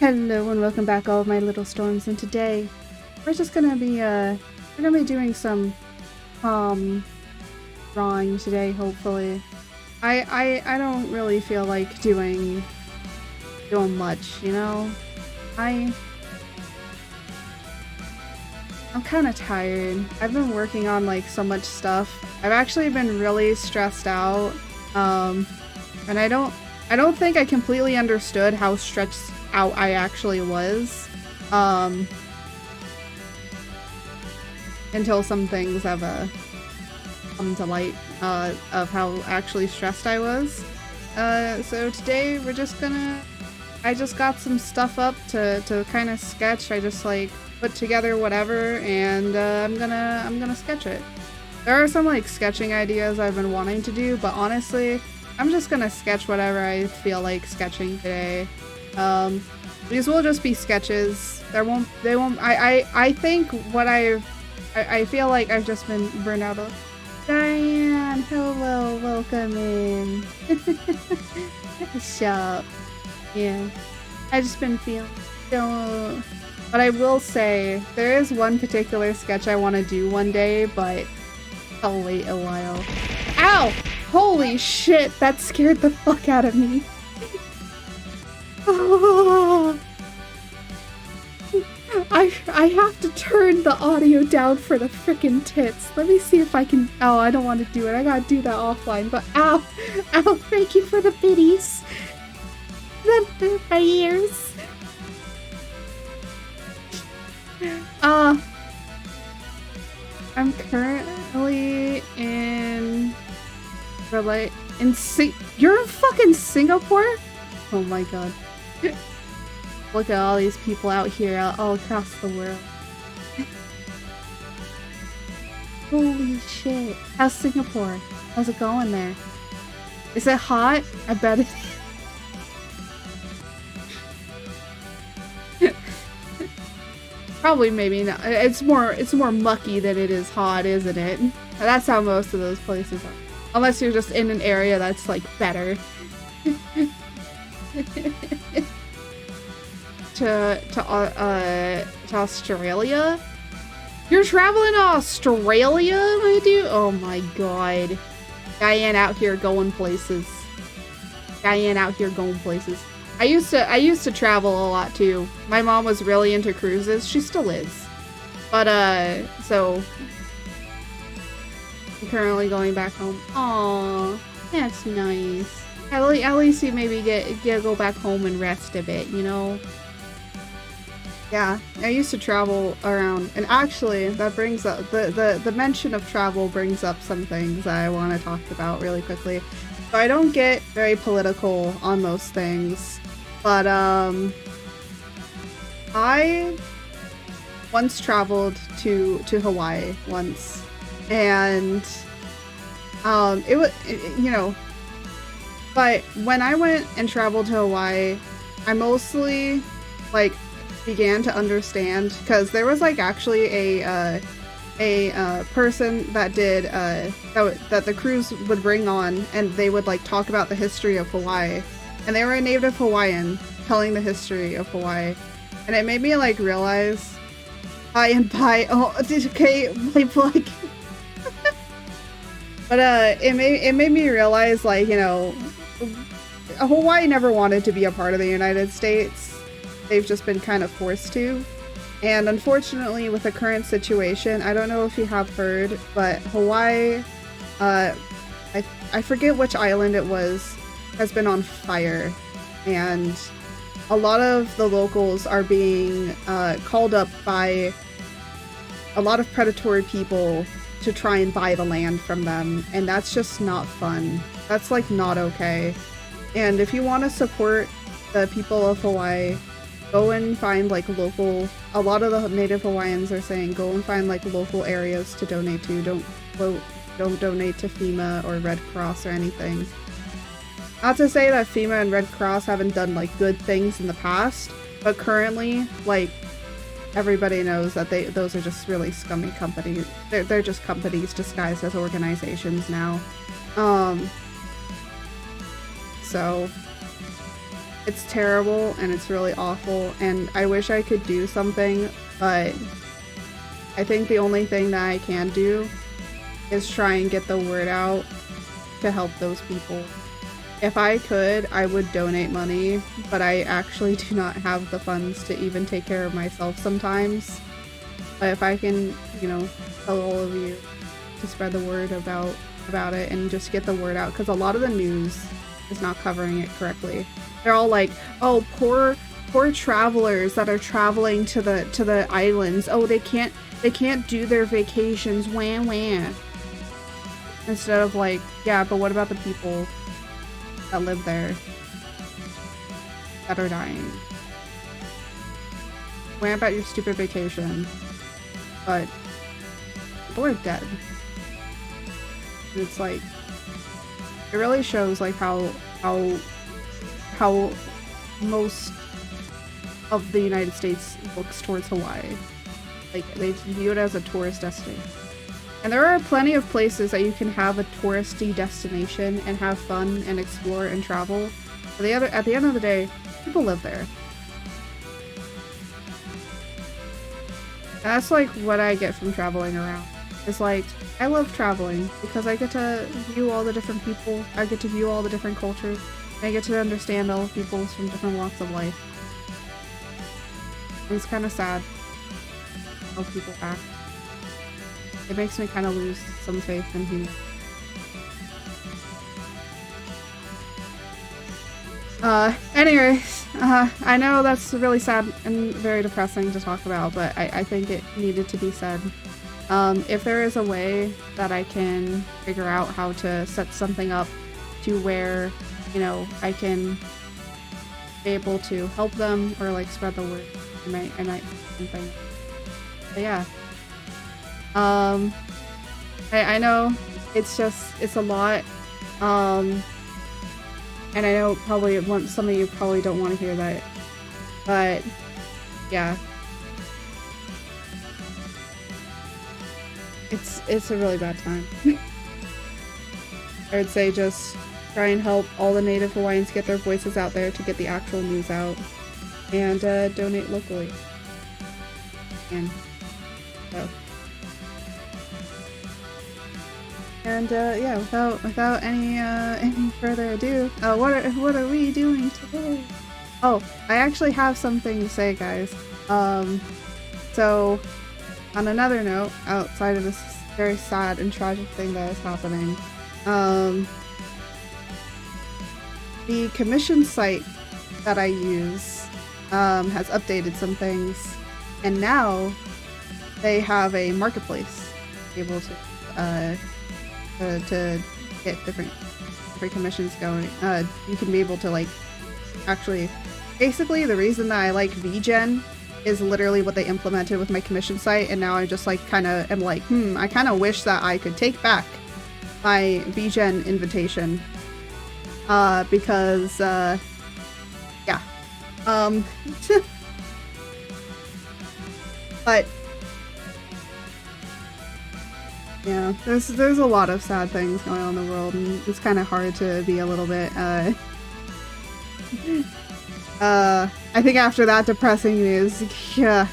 Hello and welcome back, all of my little storms. And today we're just gonna be doing some drawing today. Hopefully, I don't really feel like doing much, you know. I'm kind of tired. I've been working on like so much stuff. I've actually been really stressed out. And I don't think I completely understood how stretched out I actually was. Until some things have come to light of how actually stressed I was. So today we're just gonna. I just got some stuff up to kind of sketch. I just like put together whatever, and I'm gonna sketch it. There are some like sketching ideas I've been wanting to do, but honestly, I'm just gonna sketch whatever I feel like sketching today. These will just be sketches. They won't. I think what I feel like I've just been burned out of. Diane, hello, welcome in. What's up? Yeah, I just been feeling so. But I will say there is one particular sketch I want to do one day, but I'll wait a while. Ow! Holy shit! That scared the fuck out of me. Oh. I have to turn the audio down for the frickin' tits. Let me see if I can. Oh, I don't want to do it. I gotta do that offline. But ow! Ow! Thank you for the biddies. That hurt my ears. I'm currently in You're in fucking Singapore? Oh my god. Look at all these people out here all across the world. Holy shit. How's Singapore? How's it going there? Is it hot? I bet it is. Probably maybe not. It's more mucky than it is hot, isn't it? That's how most of those places are. Unless you're just in an area that's like better. to Australia? You're traveling to Australia, my dude? Oh my god. Diane out here going places. Diane out here going places. I used to travel a lot too. My mom was really into cruises. She still is. But so I'm currently going back home. Aww, that's nice. At least you maybe go back home and rest a bit, you know? Yeah, I used to travel around, and actually that brings up the mention of travel brings up some things I want to talk about really quickly. So I don't get very political on most things. But, I once traveled to Hawaii once, and, it was, you know, but when I went and traveled to Hawaii, I mostly, like, began to understand, because there was, like, actually a person that did, that the cruise would bring on, and they would, like, talk about the history of Hawaii. And they were a native Hawaiian telling the history of Hawaii. And it made me like realize okay, like but it made me realize, like, you know, Hawaii never wanted to be a part of the United States. They've just been kind of forced to. And unfortunately with the current situation, I don't know if you have heard, but Hawaii, I forget which island it was, has been on fire, and a lot of the locals are being called up by a lot of predatory people to try and buy the land from them, and that's just not fun. That's like not okay. And if you want to support the people of Hawaii, go and find like local. A lot of the native Hawaiians are saying go and find like local areas to donate to. Don't donate to FEMA or Red Cross or anything. Not to say that FEMA and Red Cross haven't done, like, good things in the past, but currently, like, everybody knows that those are just really scummy companies. They're just companies disguised as organizations now. So, It's terrible and it's really awful, and I wish I could do something, but I think the only thing that I can do is try and get the word out to help those people. If I could, I would donate money, but I actually do not have the funds to even take care of myself sometimes. But if I can, you know, tell all of you to spread the word about it and just get the word out, because a lot of the news is not covering it correctly. They're all like, oh, poor travelers that are traveling to the islands. Oh, they can't do their vacations. Wah wah. Instead of like, yeah, but what about the people that live there that are dying? Wah about your stupid vacation. But people are dead. And it's like, it really shows like how most of the United States looks towards Hawaii. Like, they view it as a tourist destination. And there are plenty of places that you can have a touristy destination and have fun and explore and travel. But at the end of the day, people live there. That's like what I get from traveling around. It's like, I love traveling because I get to view all the different people, I get to view all the different cultures, and I get to understand all people from different walks of life. It's kind of sad how people act. It makes me kind of lose some faith in humanity. Anyways, I know that's really sad and very depressing to talk about, but I think it needed to be said. If there is a way that I can figure out how to set something up to where, you know, I can be able to help them or like spread the word, I might do something. But yeah. I know it's a lot. And I know probably some of you probably don't want to hear that, but yeah. It's a really bad time. I would say just try and help all the Native Hawaiians get their voices out there to get the actual news out, and donate locally. And so. And yeah, without any further ado, what are we doing today? Oh, I actually have something to say, guys. So on another note, outside of this very sad and tragic thing that is happening, the commission site that I use has updated some things, and now they have a marketplace able to get different commissions going. You can be able to like actually, basically the reason that I like VGen is literally what they implemented with my commission site, and now I just like kind of am like, I kind of wish that I could take back my VGen invitation, because yeah, but yeah, there's a lot of sad things going on in the world, and it's kind of hard to be a little bit I think after that depressing news, yeah.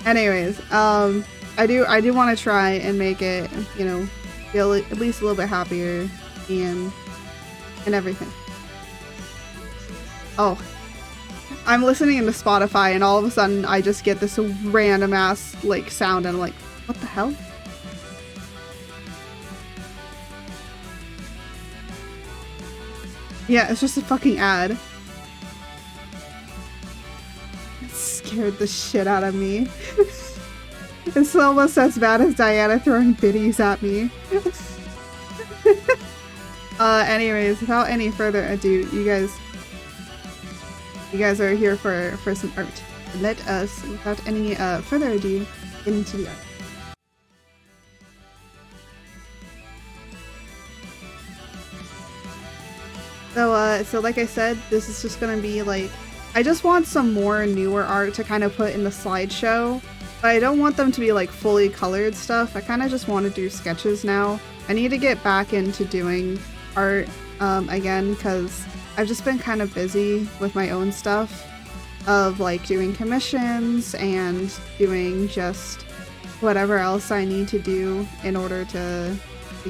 Anyways, I do want to try and make it, you know, feel at least a little bit happier and everything. Oh, I'm listening to Spotify and all of a sudden I just get this random ass like sound and I'm like, what the hell? Yeah, it's just a fucking ad. It scared the shit out of me. It's almost as bad as Diana throwing biddies at me. Anyways, without any further ado, you guys are here for some art. Let us, without any further ado, get into the art. So like I said, this is just gonna be like, I just want some more newer art to kind of put in the slideshow, but I don't want them to be like fully colored stuff. I kind of just want to do sketches now. I need to get back into doing art again, because I've just been kind of busy with my own stuff of like doing commissions and doing just whatever else I need to do in order to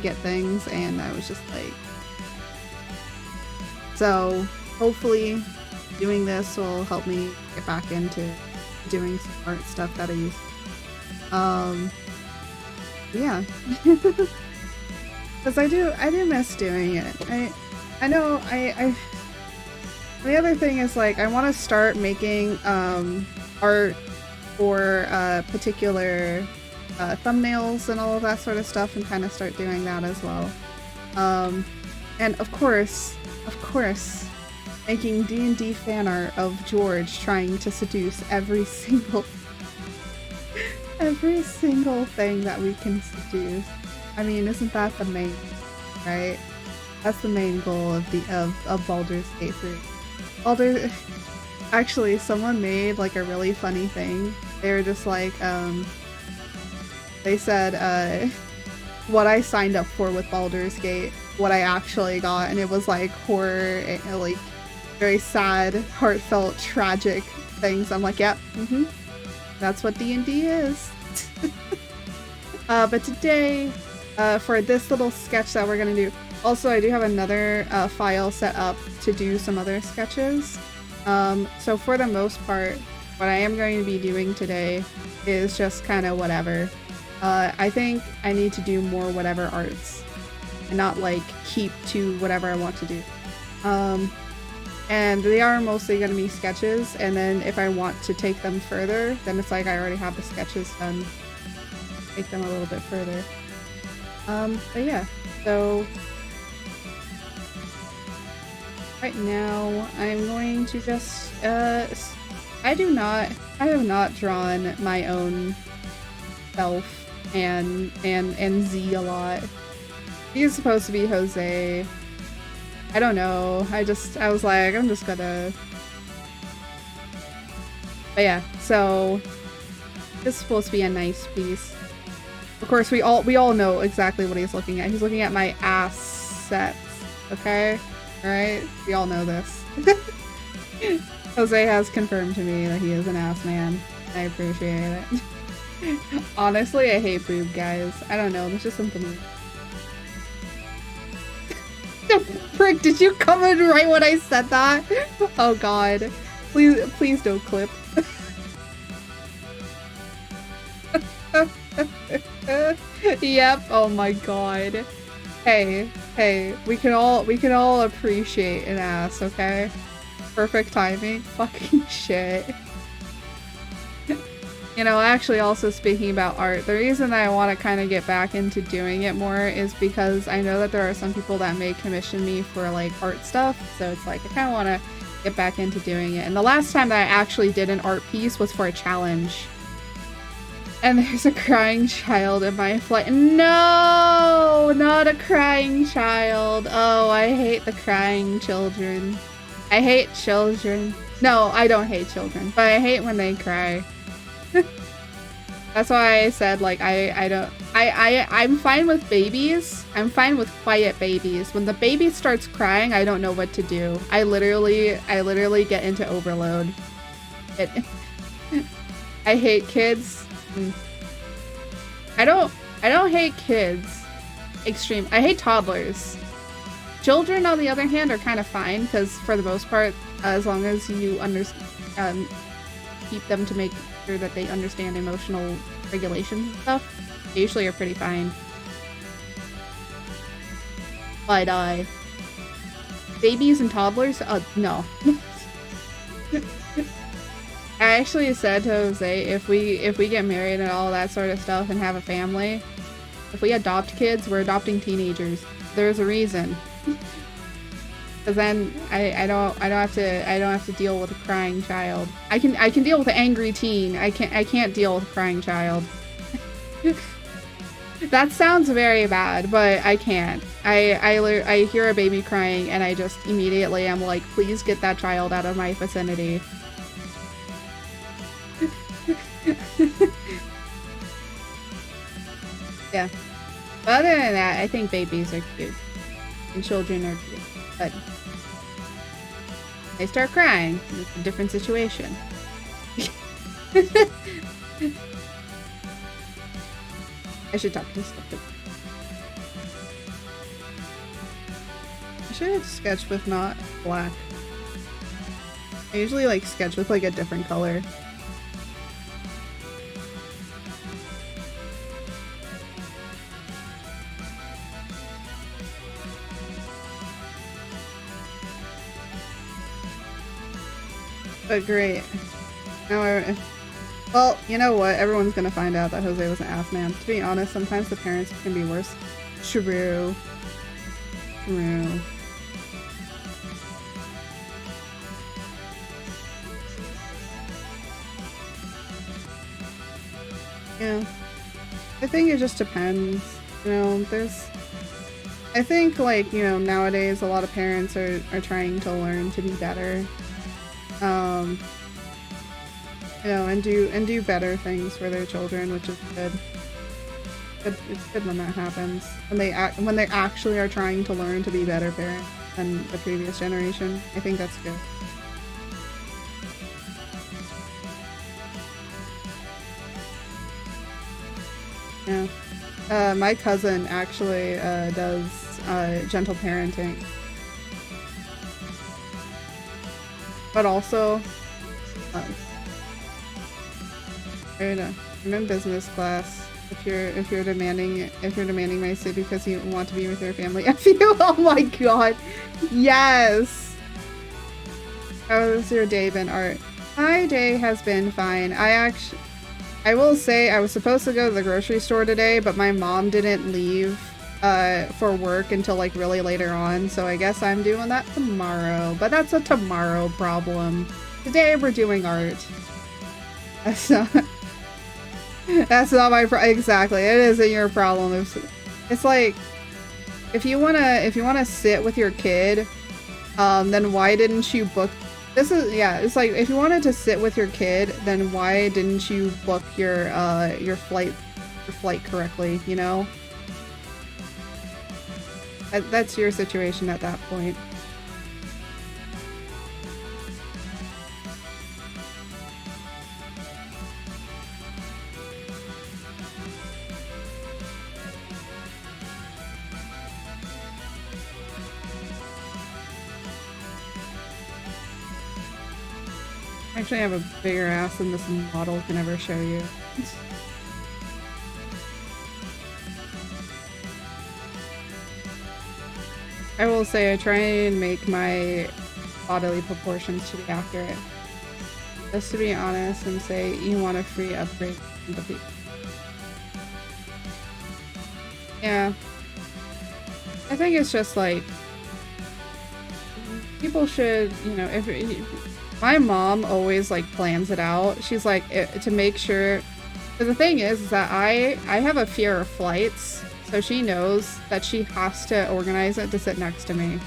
get things, and I was just like, so hopefully doing this will help me get back into doing some art stuff that I used to. Yeah. Because I do miss doing it. I know the other thing is like I want to start making art for particular thumbnails and all of that sort of stuff, and kind of start doing that as well. And of course, making D&D fan art of George trying to seduce every single thing that we can seduce. I mean, isn't that the main, right? That's the main goal of Baldur's Gate 3. Actually, someone made like a really funny thing. They were just like, they said, what I signed up for with Baldur's Gate, what I actually got, and it was like horror, and, like very sad, heartfelt, tragic things. I'm like, yep, that's what D&D is. But today, for this little sketch that we're gonna do, also I do have another file set up to do some other sketches. So for the most part, what I am going to be doing today is just kind of whatever. I think I need to do more whatever arts and not like keep to whatever I want to do. And they are mostly going to be sketches, and then if I want to take them further, then it's like I already have the sketches done. Take them a little bit further. But yeah, so right now I'm going to just I have not drawn my own self and Z a lot. He's supposed to be Jose. I don't know. I was like, I'm just gonna. But yeah, so this is supposed to be a nice piece. Of course, we all know exactly what he's looking at. He's looking at my assets. Okay, all right. We all know this. Jose has confirmed to me that he is an ass man. I appreciate it. Honestly, I hate boob guys. I don't know. There's just something. Frick, did you come in right when I said that? Oh god. Please don't clip. Yep, oh my god. Hey, we can all appreciate an ass, okay? Perfect timing. Fucking shit. You know, actually also speaking about art, the reason that I want to kind of get back into doing it more is because I know that there are some people that may commission me for like art stuff, so it's like I kind of want to get back into doing it. And the last time that I actually did an art piece was for a challenge. And there's a crying child in my flight. No! Not a crying child. Oh, I hate the crying children. I hate children. No, I don't hate children, but I hate when they cry. That's why I said, like, I'm fine with babies. I'm fine with quiet babies. When the baby starts crying, I don't know what to do. I literally get into overload. I hate kids. I don't hate kids. Extreme. I hate toddlers. Children, on the other hand, are kind of fine, because for the most part, as long as you keep them to make sure that they understand emotional regulations and stuff, they usually are pretty fine. But babies and toddlers, no. I actually said to Jose, if we get married and all that sort of stuff and have a family, if we adopt kids, we're adopting teenagers. There's a reason. Because then I don't have to deal with a crying child. I can deal with an angry teen. I can't deal with a crying child. That sounds very bad, but I can't. I hear a baby crying and I just immediately am like, please get that child out of my vicinity. Yeah. But other than that, I think babies are cute. And children are cute. But They start crying. It's a different situation. I should talk to stuff. I should have sketched with not black. I usually like sketch with like a different color. But great. Now well, you know what? Everyone's gonna find out that Jose was an ass man. To be honest, sometimes the parents can be worse. True. True. Yeah. I think it just depends. You know, I think, like, you know, nowadays a lot of parents are trying to learn to be better. You know, and do better things for their children, which is good. It's good when that happens. When they actually are trying to learn to be better parents than the previous generation. I think that's good. Yeah. My cousin actually does gentle parenting. But also, I'm in business class. If you're demanding my seat because you want to be with your family, F you. Oh my god, yes. How has your day been, Art? My day has been fine. I will say I was supposed to go to the grocery store today, but my mom didn't leave for work until like really later on, so I guess I'm doing that tomorrow. But that's a tomorrow problem. Today we're doing art. That's not my exactly. It isn't your problem. It's like if you wanna sit with your kid, then why didn't you book? It's like if you wanted to sit with your kid, then why didn't you book your flight correctly? You know, that's your situation at that point. Actually, I have a bigger ass than this model can ever show you. I will say I try and make my bodily proportions to be accurate. Just to be honest and say you want a free upgrade from the people. Yeah. I think it's just like people should, you know, if my mom always like plans it out. She's like to make sure. But the thing is that I have a fear of flights, so she knows that she has to organize it to sit next to me.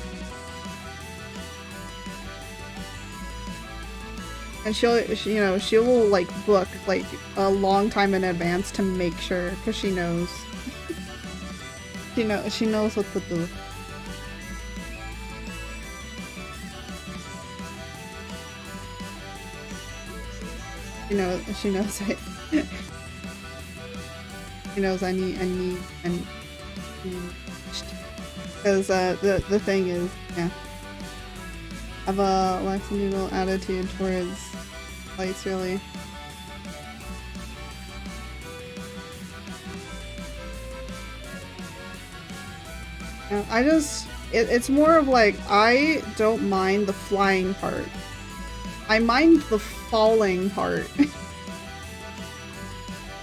And she will like book like a long time in advance to make sure, because she knows. She knows what to do. She knows it. She knows I need because the thing is, yeah, I have a lackadaisical attitude towards flights, really. It's more of like, I don't mind the flying part. I mind the falling part.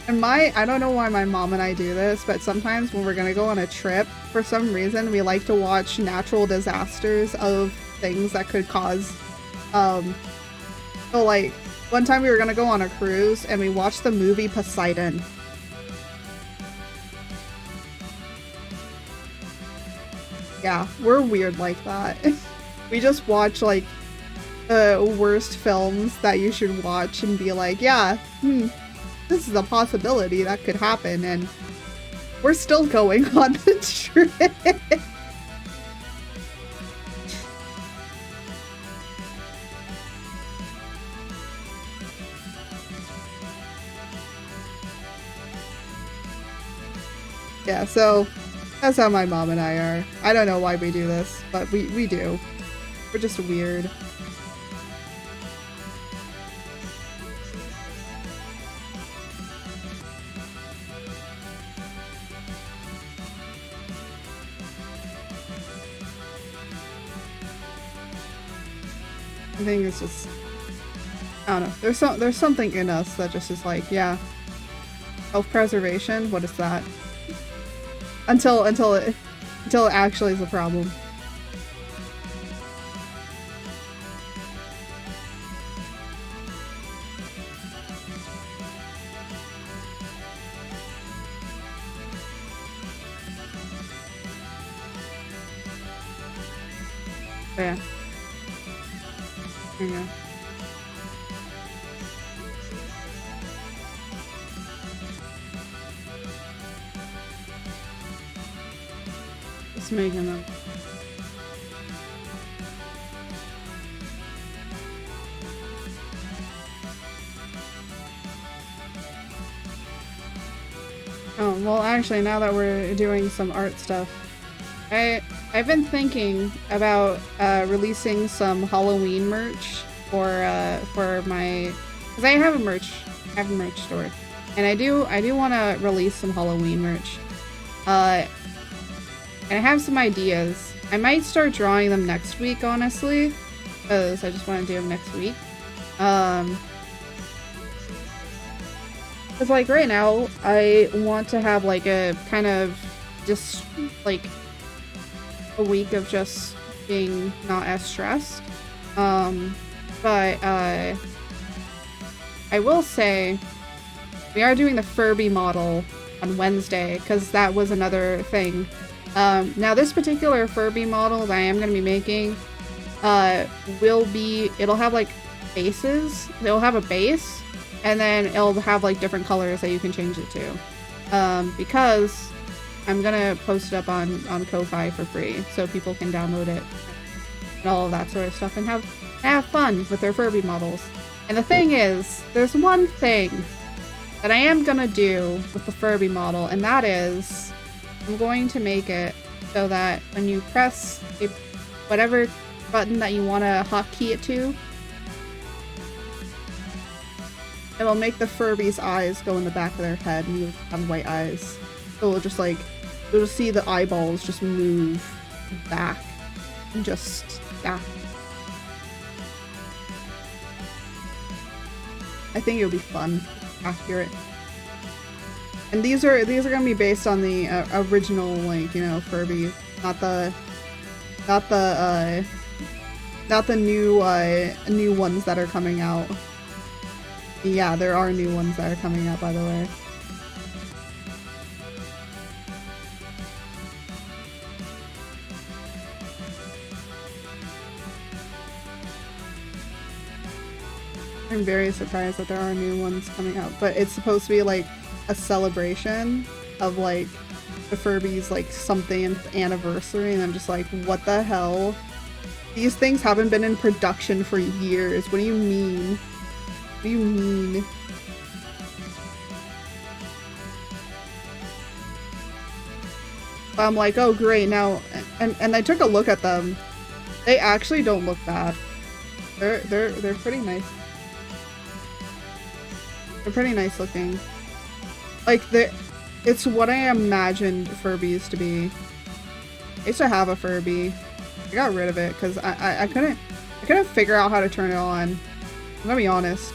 And I don't know why my mom and I do this, but sometimes when we're gonna go on a trip, for some reason, we like to watch natural disasters of things that could cause, so like, one time we were gonna go on a cruise, and we watched the movie Poseidon. Yeah, we're weird like that. We just watch, like, the worst films that you should watch and be like, yeah, this is a possibility that could happen, and we're still going on the trip. Yeah, so that's how my mom and I are. I don't know why we do this, but we do. We're just weird. I think it's just, I don't know. There's something in us that just is like, yeah, self-preservation. What is that? Until it actually is a problem. But yeah. There you go. Just making them. Oh, well, actually, now that we're doing some art stuff, I've been thinking about releasing some Halloween merch for my, because I have a merch store, and I do want to release some Halloween merch. And I have some ideas. I might start drawing them next week, honestly, because I just want to do them next week. Because, like, right now, I want to have, like, a kind of just, like, a week of just being not as stressed. But I will say, we are doing the Furby model on Wednesday, because that was another thing. Now, this particular Furby model that I am going to be making, it'll have, like, bases. It'll have a base, and then it'll have, like, different colors that you can change it to. Because I'm gonna post it up on Ko-Fi for free, so people can download it and all of that sort of stuff and have fun with their Furby models. And the thing is, there's one thing that I am gonna do with the Furby model, and that is I'm going to make it so that when you press whatever button that you want to hotkey it to, it will make the Furby's eyes go in the back of their head and you have white eyes. So it'll just like, you'll see the eyeballs just move back and just, yeah. I think it'll be fun, accurate. And these are gonna be based on the original, like, you know, Furby, not the new ones that are coming out. Yeah, there are new ones that are coming out, by the way. I'm very surprised that there are new ones coming out, but it's supposed to be like a celebration of like the Furby's like somethingth anniversary, and I'm just like, what the hell? These things haven't been in production for years. What do you mean? What do you mean? I'm like, oh great, now, and I took a look at them. They actually don't look bad. They're pretty nice. They're pretty nice looking. Like, it's what I imagined Furbies to be. I used to have a Furby. I got rid of it because I couldn't figure out how to turn it on. I'm gonna be honest.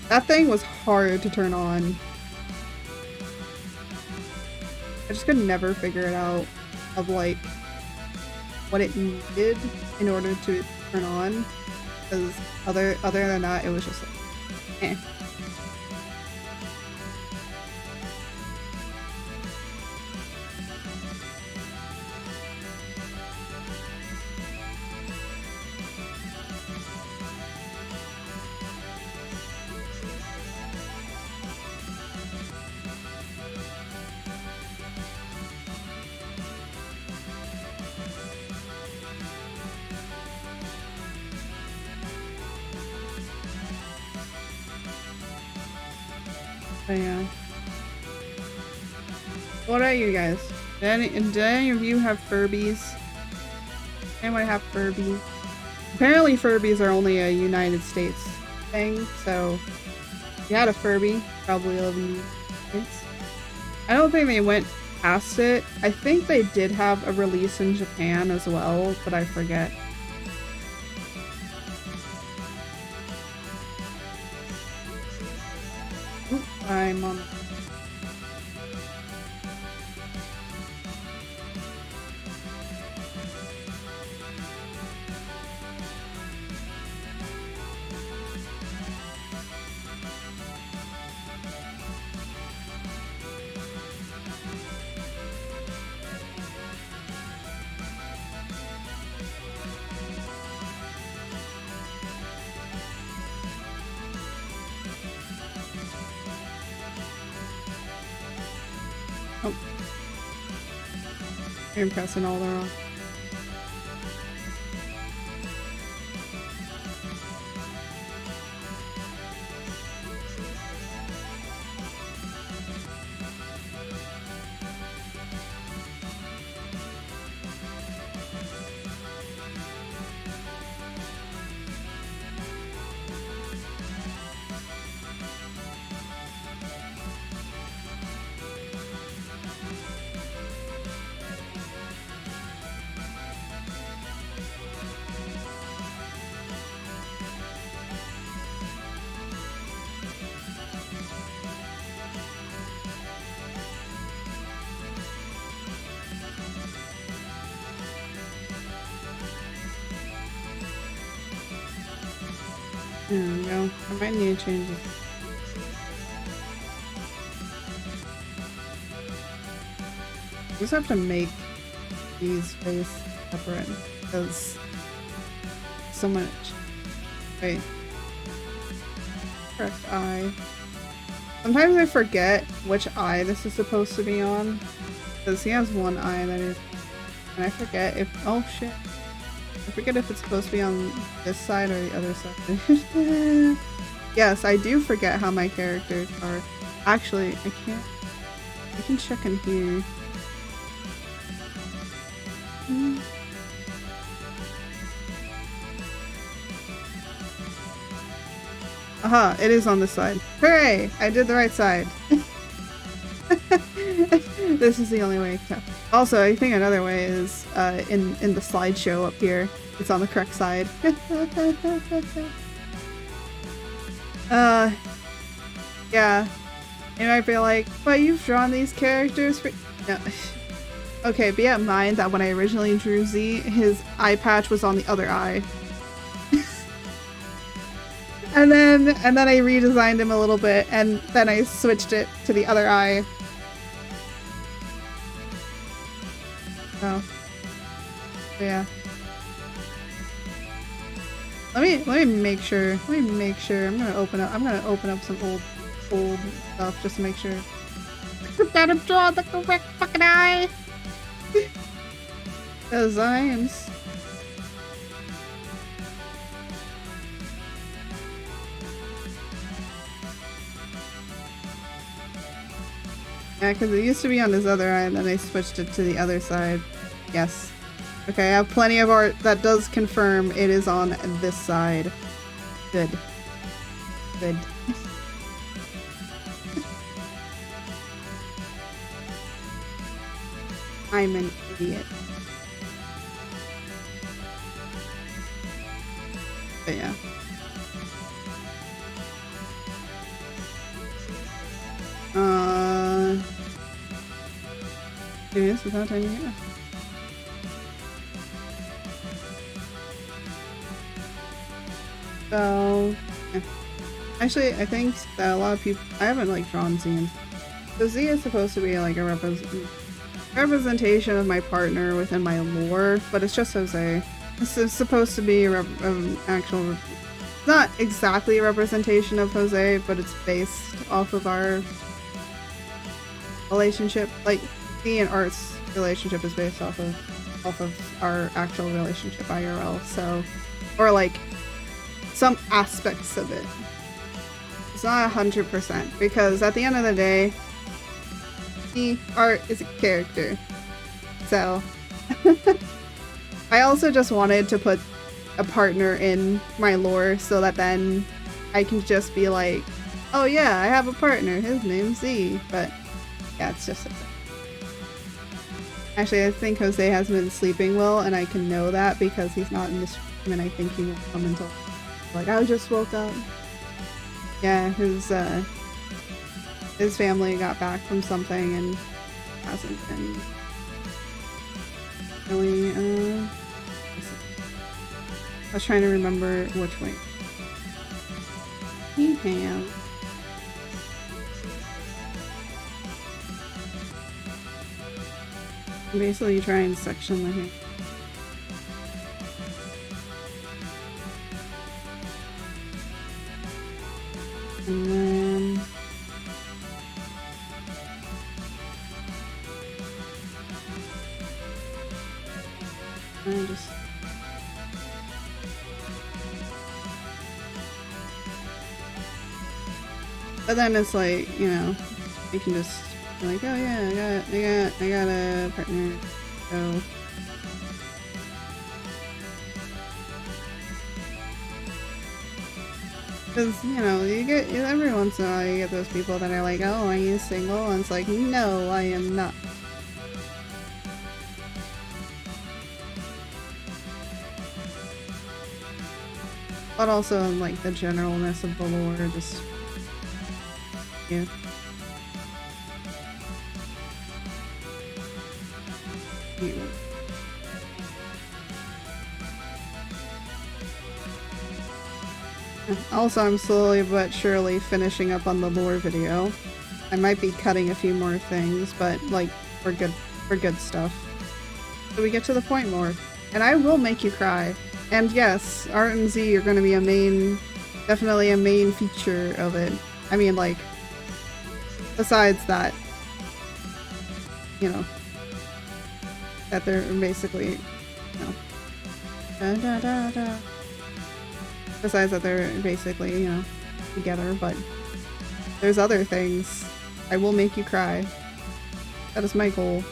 That thing was hard to turn on. I just could never figure it out of like what it needed in order to turn on. Because other than that, it was just like, eh. But yeah. What are you guys? Did any of you have Furbies? Anyone have Furbies? Apparently Furbies are only a United States thing, so if you had a Furby, probably live in the United States. I don't think they went past it. I think they did have a release in Japan as well, but I forget. Oop, I'm on. Oh. I'm pressing all the wrong. There we go. I might need to change this. I just have to make these face separate because so much. Wait. Correct eye. Sometimes I forget which eye this is supposed to be on because he has one eye that is, and I forget if. Oh shit. I forget if it's supposed to be on this side or the other side. Yes, I do forget how my characters are. Actually, I can't. I can check in here. Aha, it is on this side. Hooray! I did the right side. This is the only way to tell. Also, I think another way is in the slideshow up here. It's on the correct side. Yeah. You might be like, but you've drawn these characters for— no. Okay, be in mind that when I originally drew Z, his eye patch was on the other eye. and then I redesigned him a little bit, and then I switched it to the other eye. Oh. Yeah. Let me make sure. Let me make sure. I'm gonna open up some old stuff just to make sure. Gotta draw the correct fucking eye. Designs. Yeah, because it used to be on his other eye, and then I switched it to the other side. Yes. Okay, I have plenty of art that does confirm it is on this side. Good. Good. I'm an idiot. But yeah. Serious without telling you? So, yeah. Actually, I think that a lot of people— I haven't like drawn Z. So Z is supposed to be like a representation of my partner within my lore, but it's just Jose. This is supposed to be actual— not exactly a representation of Jose, but it's based off of our relationship. Like, me and Art's relationship is based off of our actual relationship IRL, so— or like some aspects of it. It's not 100%, because at the end of the day, the art is a character. So I also just wanted to put a partner in my lore so that then I can just be like, oh yeah, I have a partner, his name's Z. But yeah, it's just actually, I think Jose hasn't been sleeping well, and I can know that because he's not in this room, and I think he won't come until like I just woke up. Yeah, his family got back from something and hasn't been really, I was trying to remember which way. He ham. Basically, you try and section the hair. And then I just but then it's like, you know, you can just be like, oh yeah, I got a partner. So because, you know, you get every once in a while you get those people that are like, oh, are you single? And it's like, no, I am not. But also in like the generalness of the lore, just yeah. Also, I'm slowly but surely finishing up on the lore video. I might be cutting a few more things, but like for good stuff. So we get to the point more, and I will make you cry. And yes, Art and Z are going to be definitely a main feature of it. I mean, like, besides that, you know, that they're basically, you know, besides that they're basically, you know, together, but there's other things. I will make you cry. That is my goal.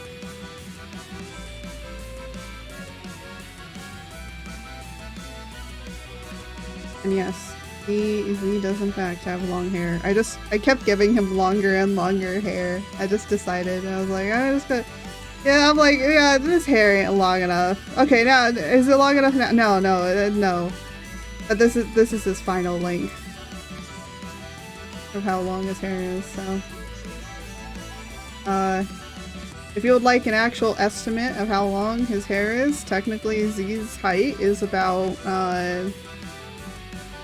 And yes, he does in fact have long hair. I kept giving him longer and longer hair. I just decided, I was like, yeah, I'm like, yeah, this hair ain't long enough. Okay, now, is it long enough now? No. But this is his final length of how long his hair is, so. If you would like an actual estimate of how long his hair is, technically Z's height is about,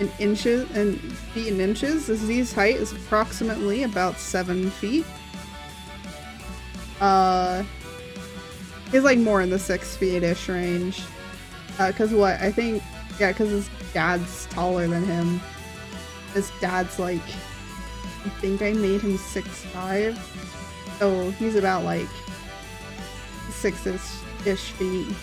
in inches, and feet in inches. Z's height is approximately about 7 feet. He's like more in the 6 feet-ish range. Cause what, I think, yeah, cause his dad's taller than him. His dad's like, I think I made him 6'5". So he's about like 6-ish feet.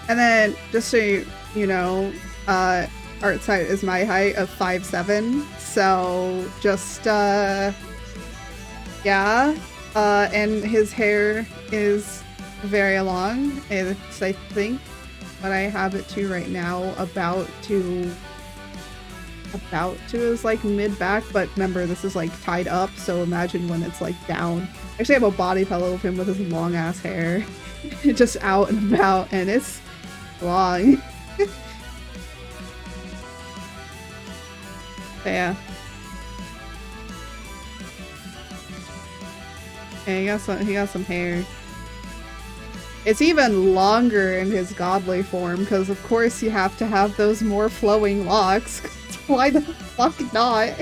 And then, just so you know, Art's height is my height of 5'7", so just, yeah, and his hair is very long. It's, I think, what I have it to right now, about to his, like, mid-back, but remember, this is, like, tied up, so imagine when it's, like, down. I actually have a body pillow of him with his long-ass hair, just out and about, and it's long. Yeah. Yeah, he got some hair. It's even longer in his godly form, because of course you have to have those more flowing locks. Why the fuck not?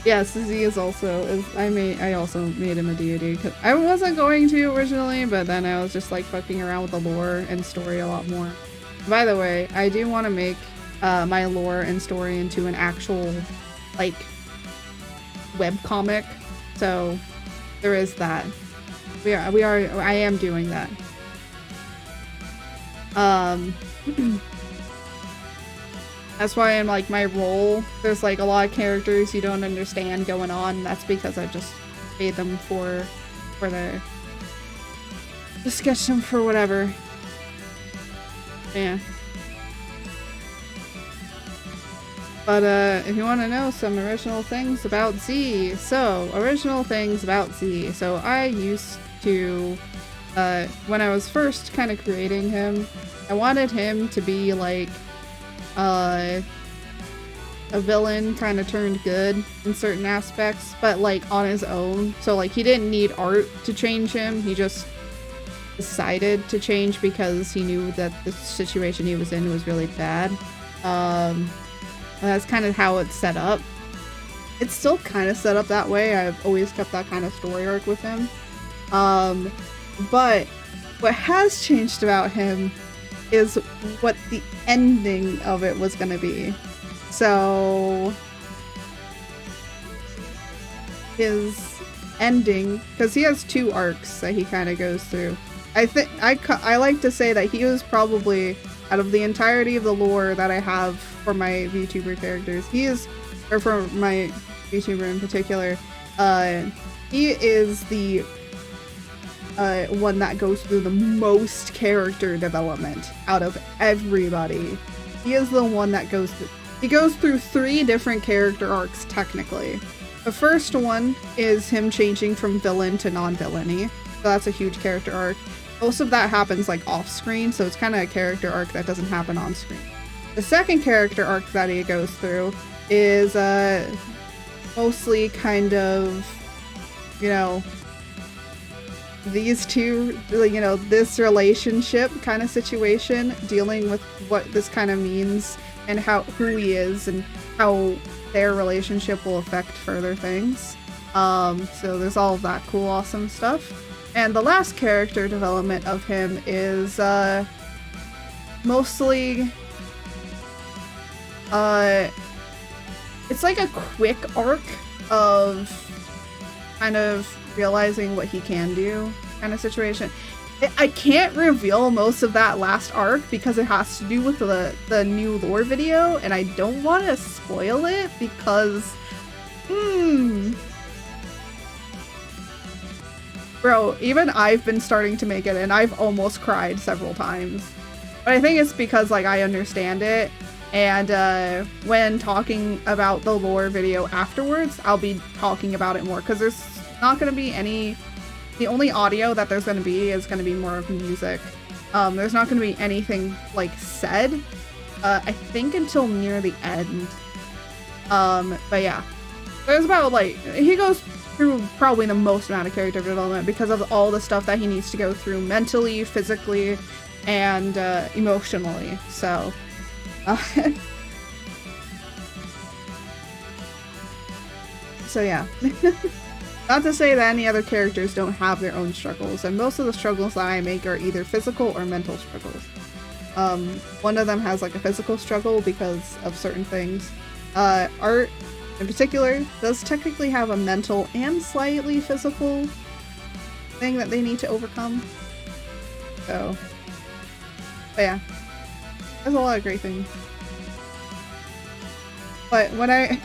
Yes, Z is also, I also made him a deity, because I wasn't going to originally, but then I was just like fucking around with the lore and story a lot more. By the way, I do want to make my lore and story into an actual, like, webcomic, so there is that. I am doing that. That's why in like my role, there's like a lot of characters you don't understand going on. That's because I just made them for the just sketch them for whatever. Yeah. But if you want to know some original things about Z, so original things about Z. So I used to, when I was first kind of creating him, I wanted him to be like a villain kind of turned good in certain aspects, but like on his own. So like he didn't need art to change him. He just decided to change because he knew that the situation he was in was really bad. That's kind of how it's set up. It's still kind of set up that way. I've always kept that kind of story arc with him. But what has changed about him is what the ending of it was going to be. So his ending, because he has 2 arcs that he kind of goes through. I like to say that he was probably, out of the entirety of the lore that I have for my VTuber characters, or for my VTuber in particular, he is the one that goes through the most character development out of everybody. He is the one that goes through 3 different character arcs, technically. The first one is him changing from villain to non-villainy. So that's a huge character arc. Most of that happens like off screen, so it's kind of a character arc that doesn't happen on screen. The second character arc that he goes through is mostly kind of, you know, these two, you know, this relationship kind of situation, dealing with what this kind of means and who he is and how their relationship will affect further things. So there's all of that cool, awesome stuff. And the last character development of him is mostly it's like a quick arc of kind of realizing what he can do kind of situation. I can't reveal most of that last arc because it has to do with the new lore video, and I don't want to spoil it because bro, even I've been starting to make it and I've almost cried several times. But I think it's because like I understand it, and when talking about the lore video afterwards, I'll be talking about it more because there's not going to be any, the only audio that there's going to be is going to be more of music. There's not going to be anything like said, I think until near the end. But yeah, there's about like, he goes through probably the most amount of character development because of all the stuff that he needs to go through mentally, physically, and emotionally. So so yeah. Not to say that any other characters don't have their own struggles, and most of the struggles that I make are either physical or mental struggles. One of them has like a physical struggle because of certain things. Art in particular does technically have a mental and slightly physical thing that they need to overcome. So, but yeah, there's a lot of great things. But when I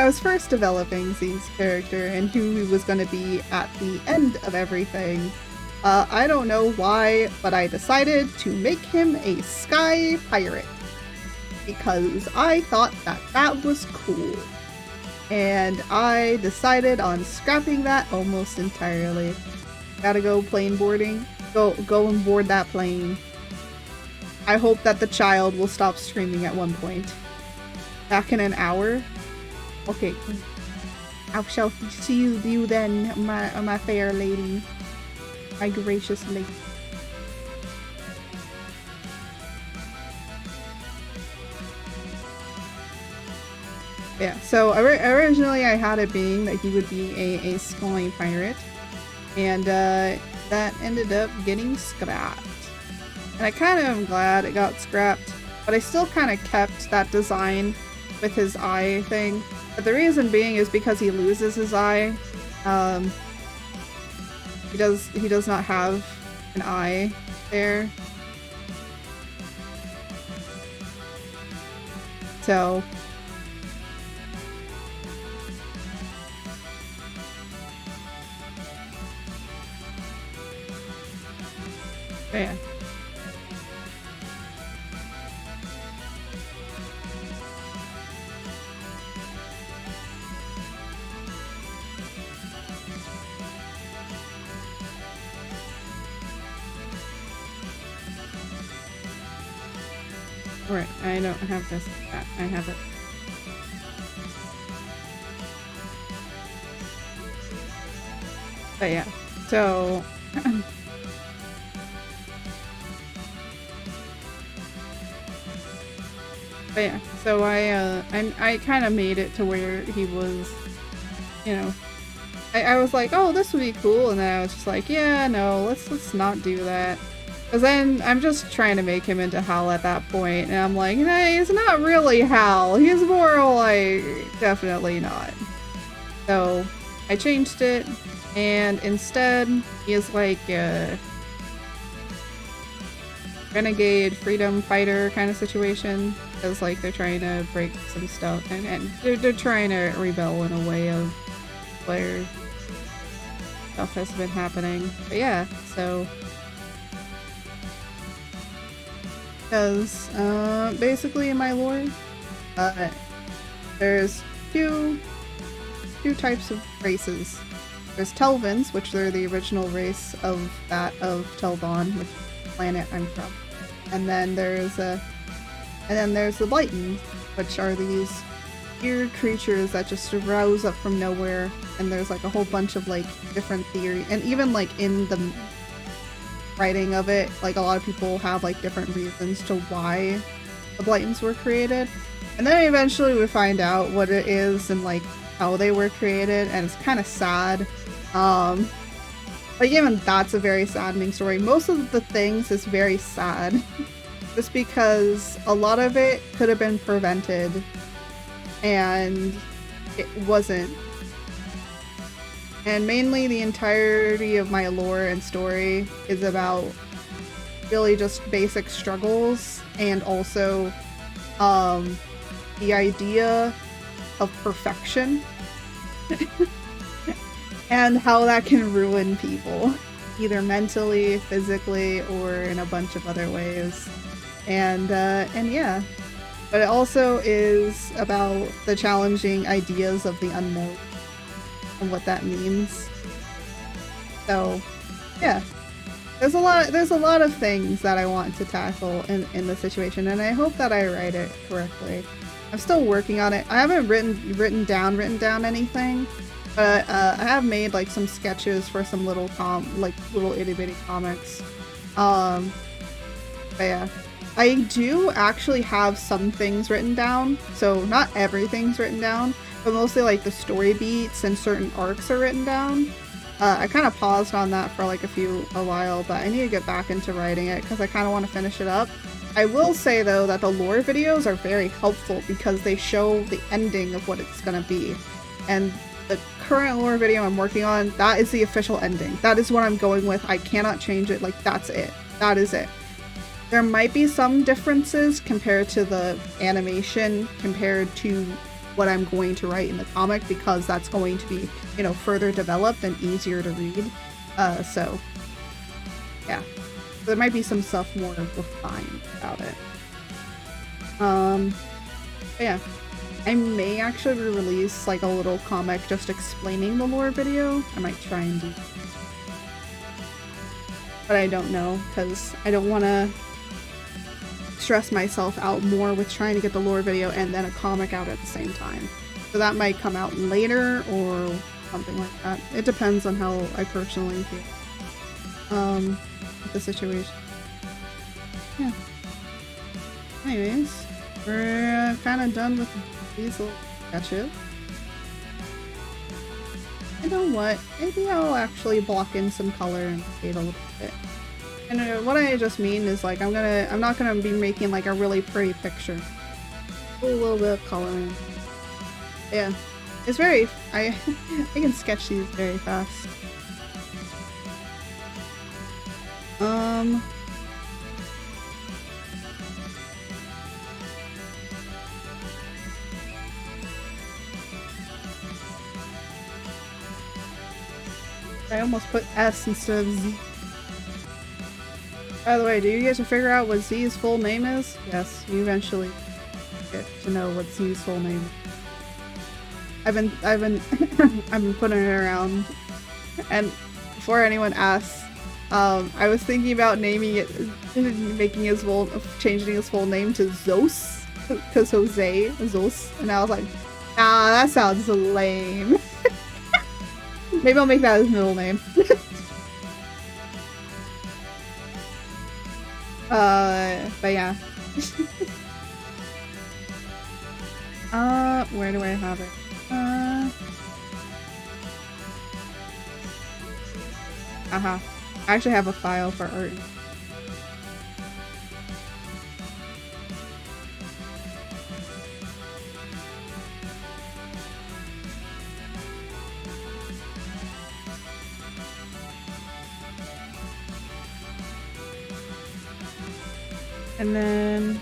was first developing Z's character and who he was going to be at the end of everything, I don't know why, but I decided to make him a sky pirate because I thought that that was cool. And I decided on scrapping that almost entirely. Gotta go plane boarding. Go and board that plane. I hope that the child will stop screaming at one point. Back in an hour. Okay. I shall see you then, my fair lady. My gracious lady. Yeah, so originally I had it being that he would be a sky pirate, and that ended up getting scrapped. And I kind of am glad it got scrapped, but I still kind of kept that design with his eye thing. But the reason being is because he loses his eye. He does not have an eye there. So yeah. Right, I don't have this. I have it. But yeah, so but yeah, so I kind of made it to where he was, you know, I was like, oh, this would be cool, and then I was just like, yeah, no, let's not do that. Because then I'm just trying to make him into Hal at that point, and I'm like, nah, he's not really Hal. He's more like, definitely not. So I changed it, and instead he is like a renegade freedom fighter kind of situation. Because like they're trying to break some stuff, and they're trying to rebel in a way of where stuff has been happening. But yeah, so because basically in my lore, there's two types of races. There's Telvans, which are the original race of Telvon, which is the planet I'm from, and then there's the Blightons, which are these weird creatures that just rouse up from nowhere, and there's like a whole bunch of like different theories, and even like in the writing of it, like a lot of people have like different reasons to why the Blightons were created, and then eventually we find out what it is and like how they were created, and it's kind of sad. Like even that's a very saddening story. Most of the things is very sad. Just because a lot of it could have been prevented and it wasn't. And mainly the entirety of my lore and story is about really just basic struggles and also the idea of perfection and how that can ruin people, either mentally, physically, or in a bunch of other ways. And yeah, but it also is about the challenging ideas of the unknown and what that means. So yeah, there's a lot of things that I want to tackle in the situation, and I hope that I write it correctly. I'm still working on it. I haven't written down anything, but I have made like some sketches for some little little itty bitty comics. But yeah. I do actually have some things written down, so not everything's written down, but mostly like the story beats and certain arcs are written down. I kind of paused on that for like a while, but I need to get back into writing it because I kind of want to finish it up. I will say though that the lore videos are very helpful because they show the ending of what it's gonna be, and the current lore video I'm working on, that is the official ending. That is what I'm going with. I cannot change it. Like that's it. That is it. There might be some differences compared to the animation, compared to what I'm going to write in the comic, because that's going to be, you know, further developed and easier to read. So, yeah. There might be some stuff more refined about it. But yeah. I may actually release like a little comic just explaining the lore video. I might try and do that. But I don't know, because I don't want to stress myself out more with trying to get the lore video and then a comic out at the same time. So that might come out later or something like that. It depends on how I personally feel with the situation. Yeah. Anyways, we're kind of done with these little sketches. You know what? Maybe I'll actually block in some color and fade a little bit. And what I just mean is like I'm not gonna be making like a really pretty picture. Put a little bit of color in. Yeah, it's very. I can sketch these very fast. I almost put S instead of Z. By the way, do you get to figure out what Z's full name is? Yes, you eventually get to know what Z's full name is. I've been I've been putting it around, and before anyone asks, I was thinking about naming it, changing his full name to Zos, because Jose Zos, and I was like, ah, that sounds lame. Maybe I'll make that his middle name. But yeah. Where do I have it? I actually have a file for art. And then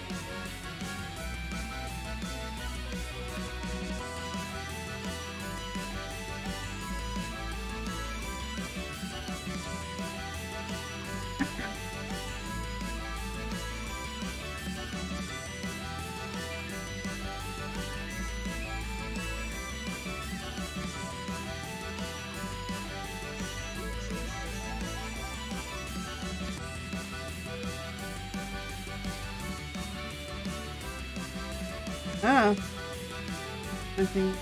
I think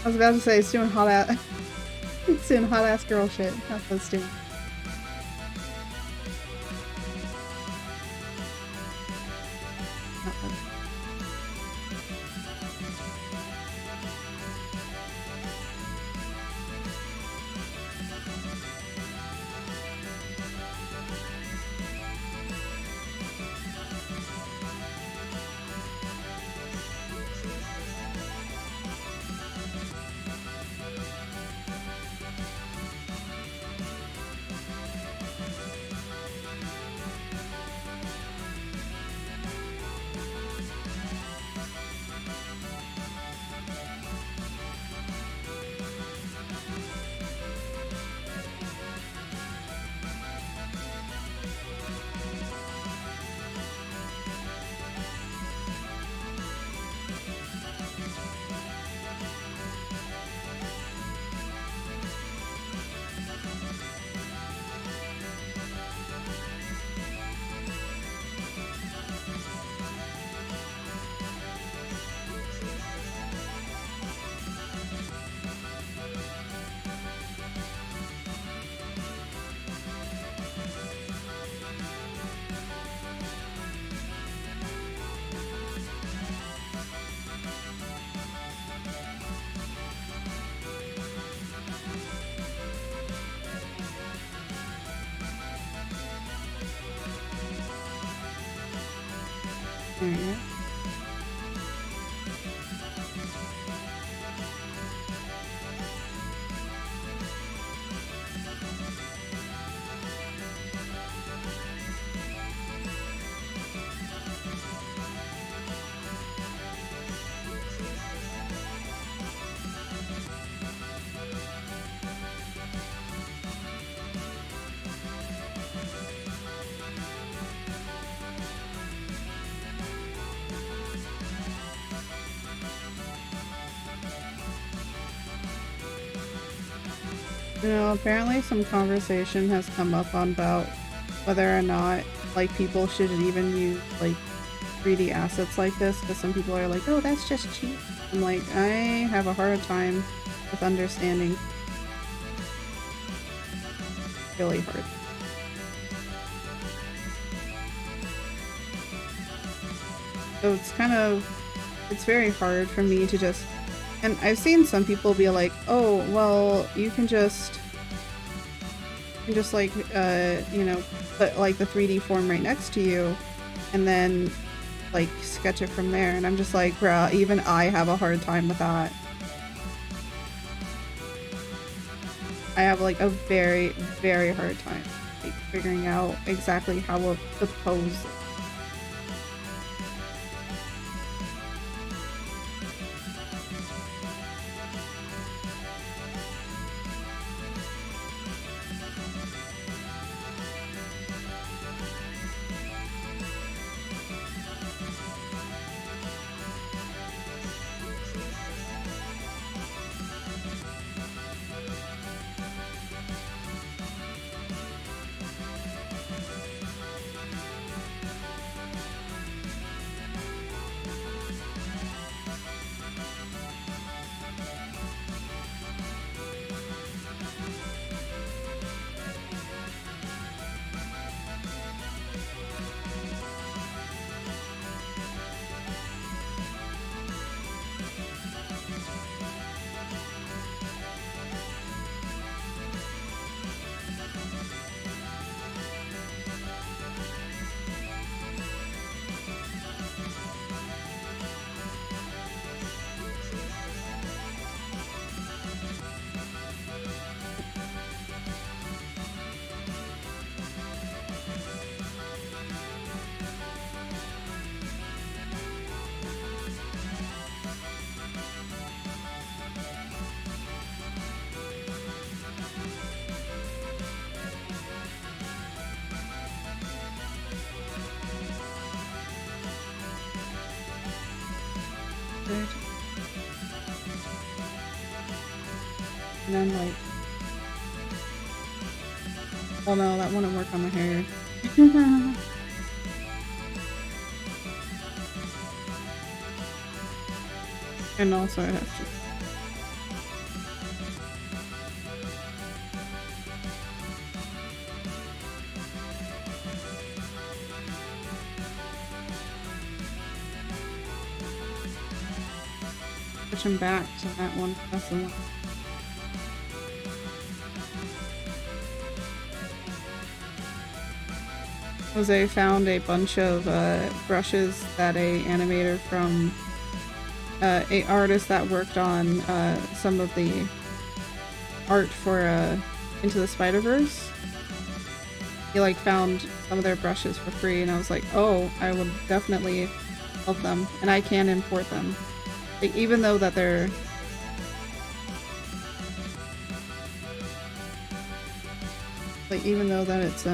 I was about to say it's doing hot ass it's doing hot ass girl shit. That's what it's doing. You know, apparently some conversation has come up on about whether or not, like, people should even use, like, 3D assets like this, because some people are like, oh, that's just cheap. I'm like, I have a hard time with understanding. Really hard. So it's very hard for me to just, and I've seen some people be like, oh, well, you can just like, you know, put like the 3D form right next to you and then like sketch it from there. And I'm just like, bruh, even I have a hard time with that. I have like a very, very hard time like, figuring out exactly how to pose it. And then like, well no, that wouldn't work on the hair. And also I have to switch him back to that one. That's the one. Jose found a bunch of brushes that a animator from a artist that worked on some of the art for Into the Spider-Verse. He like found some of their brushes for free, and I was like, oh, I would definitely love them, and I can import them. Like, even though that they're like, even though that it's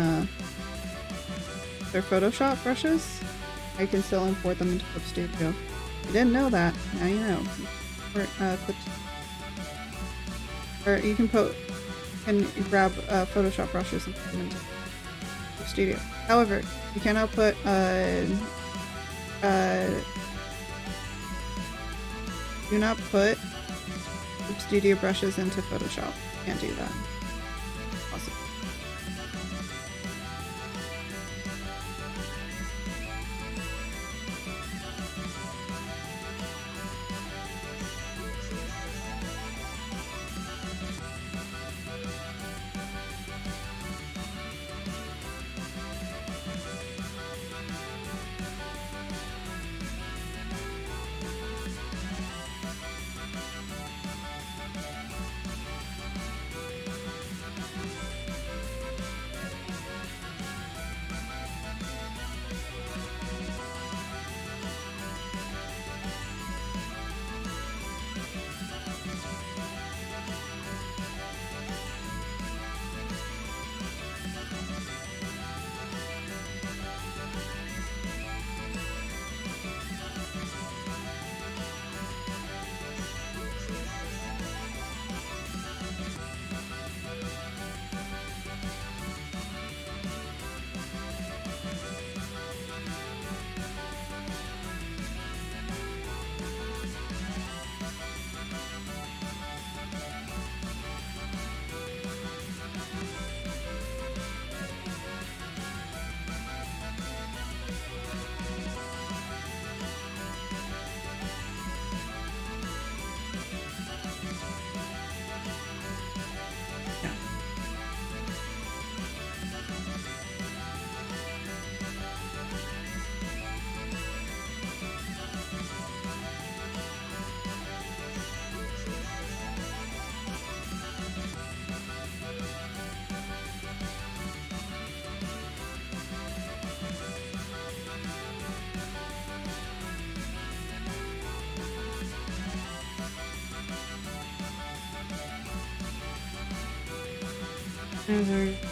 they're Photoshop brushes, I can still import them into Clip Studio. You didn't know that, now you know. Or you can grab Photoshop brushes and put them into Clip Studio. However, you cannot put do not put Clip Studio brushes into Photoshop. Can't do that. Awesome.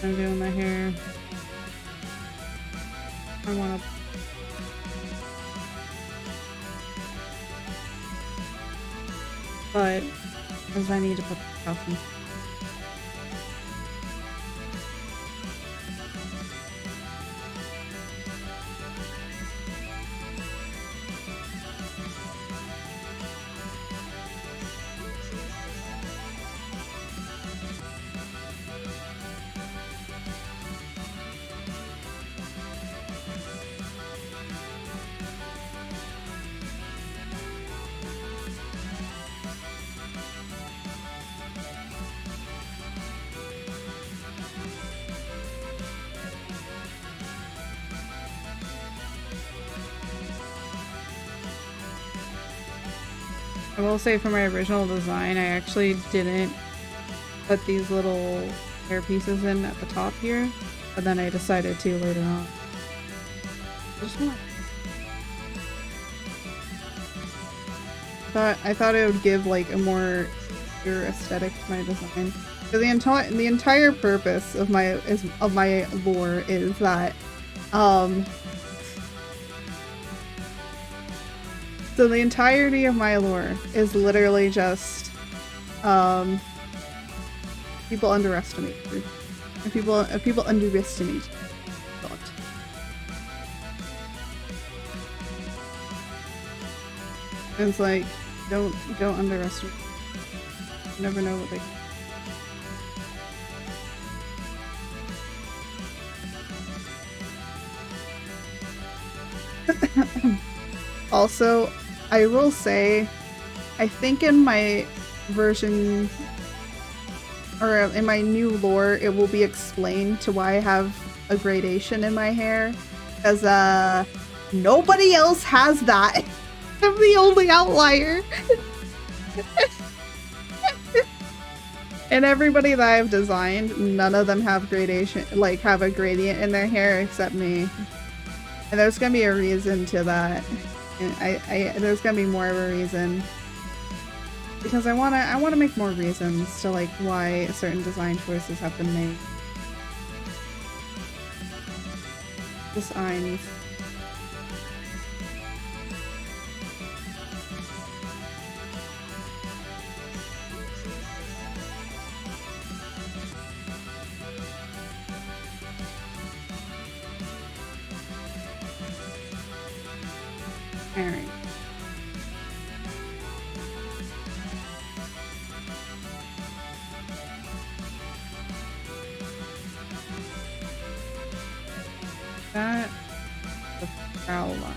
I'm doing my hair. I want to. But, because I need to put the stuff in. I will say for my original design, I actually didn't put these little hair pieces in at the top here, but then I decided to later on. I thought it would give like a more pure aesthetic to my design. So the entire purpose of my lore is that so the entirety of my lore is literally just People underestimate her. And people underestimate thought. And it's like, don't underestimate. You never know what they. Also, I will say, I think in my version, or in my new lore, it will be explained to why I have a gradation in my hair. Because, nobody else has that. I'm the only outlier. And everybody that I've designed, none of them have gradation, like, have a gradient in their hair except me. And there's gonna be a reason to that. And there's gonna be more of a reason. Because I wanna make more reasons to, like, why certain design choices have been made. This eye needs. Alright. That the brow line.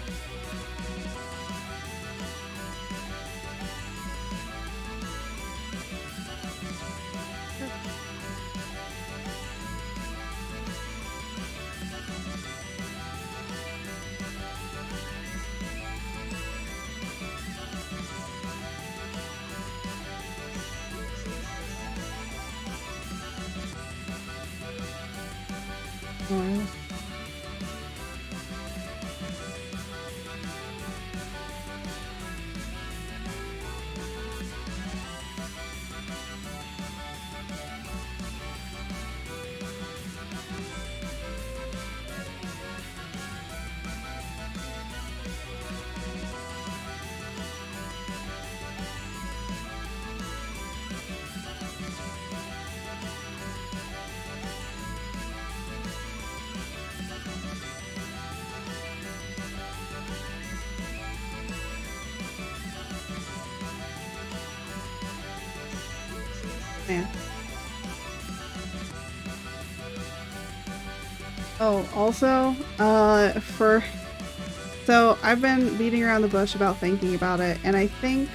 Yeah. Oh, also, so I've been beating around the bush about thinking about it, and I think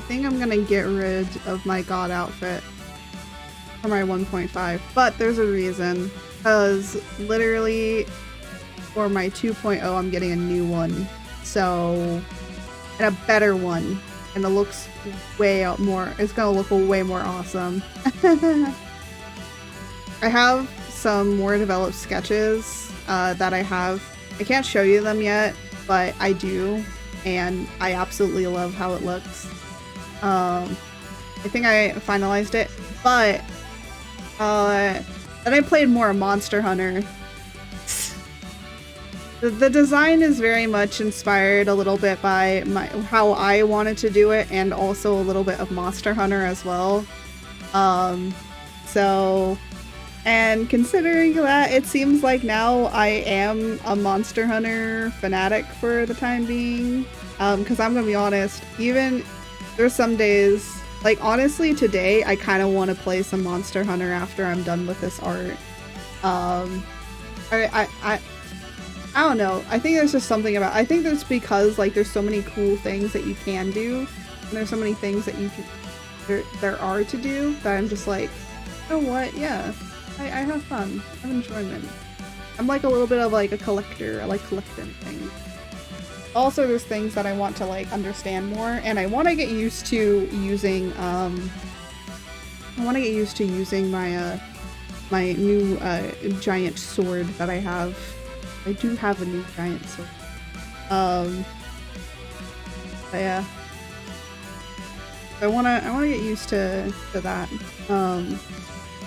I'm gonna get rid of my god outfit for my 1.5, but there's a reason, because literally for my 2.0 I'm getting a new one, so, and a better one, and it looks way out more, it's gonna look way more awesome. I have some more developed sketches that I can't show you them yet, but I do, and I absolutely love how it looks. I think I finalized it, but then I played more Monster Hunter. The design is very much inspired a little bit by how I wanted to do it, and also a little bit of Monster Hunter as well. And considering that, it seems like now I am a Monster Hunter fanatic for the time being. Because I'm gonna be honest, even there's some days, like honestly today, I kind of want to play some Monster Hunter after I'm done with this art. I don't know. I think there's just something about. I think that's because like there's so many cool things that you can do, and there's so many things that you can there are to do that I'm just like, you know what? Yeah. I have fun. I have enjoyment. I'm like a little bit of like a collector. I like collecting things. Also, there's things that I want to like understand more, and I want to get used to using my my new giant sword that I have. I do have a new giant sword. But yeah. I wanna get used to that.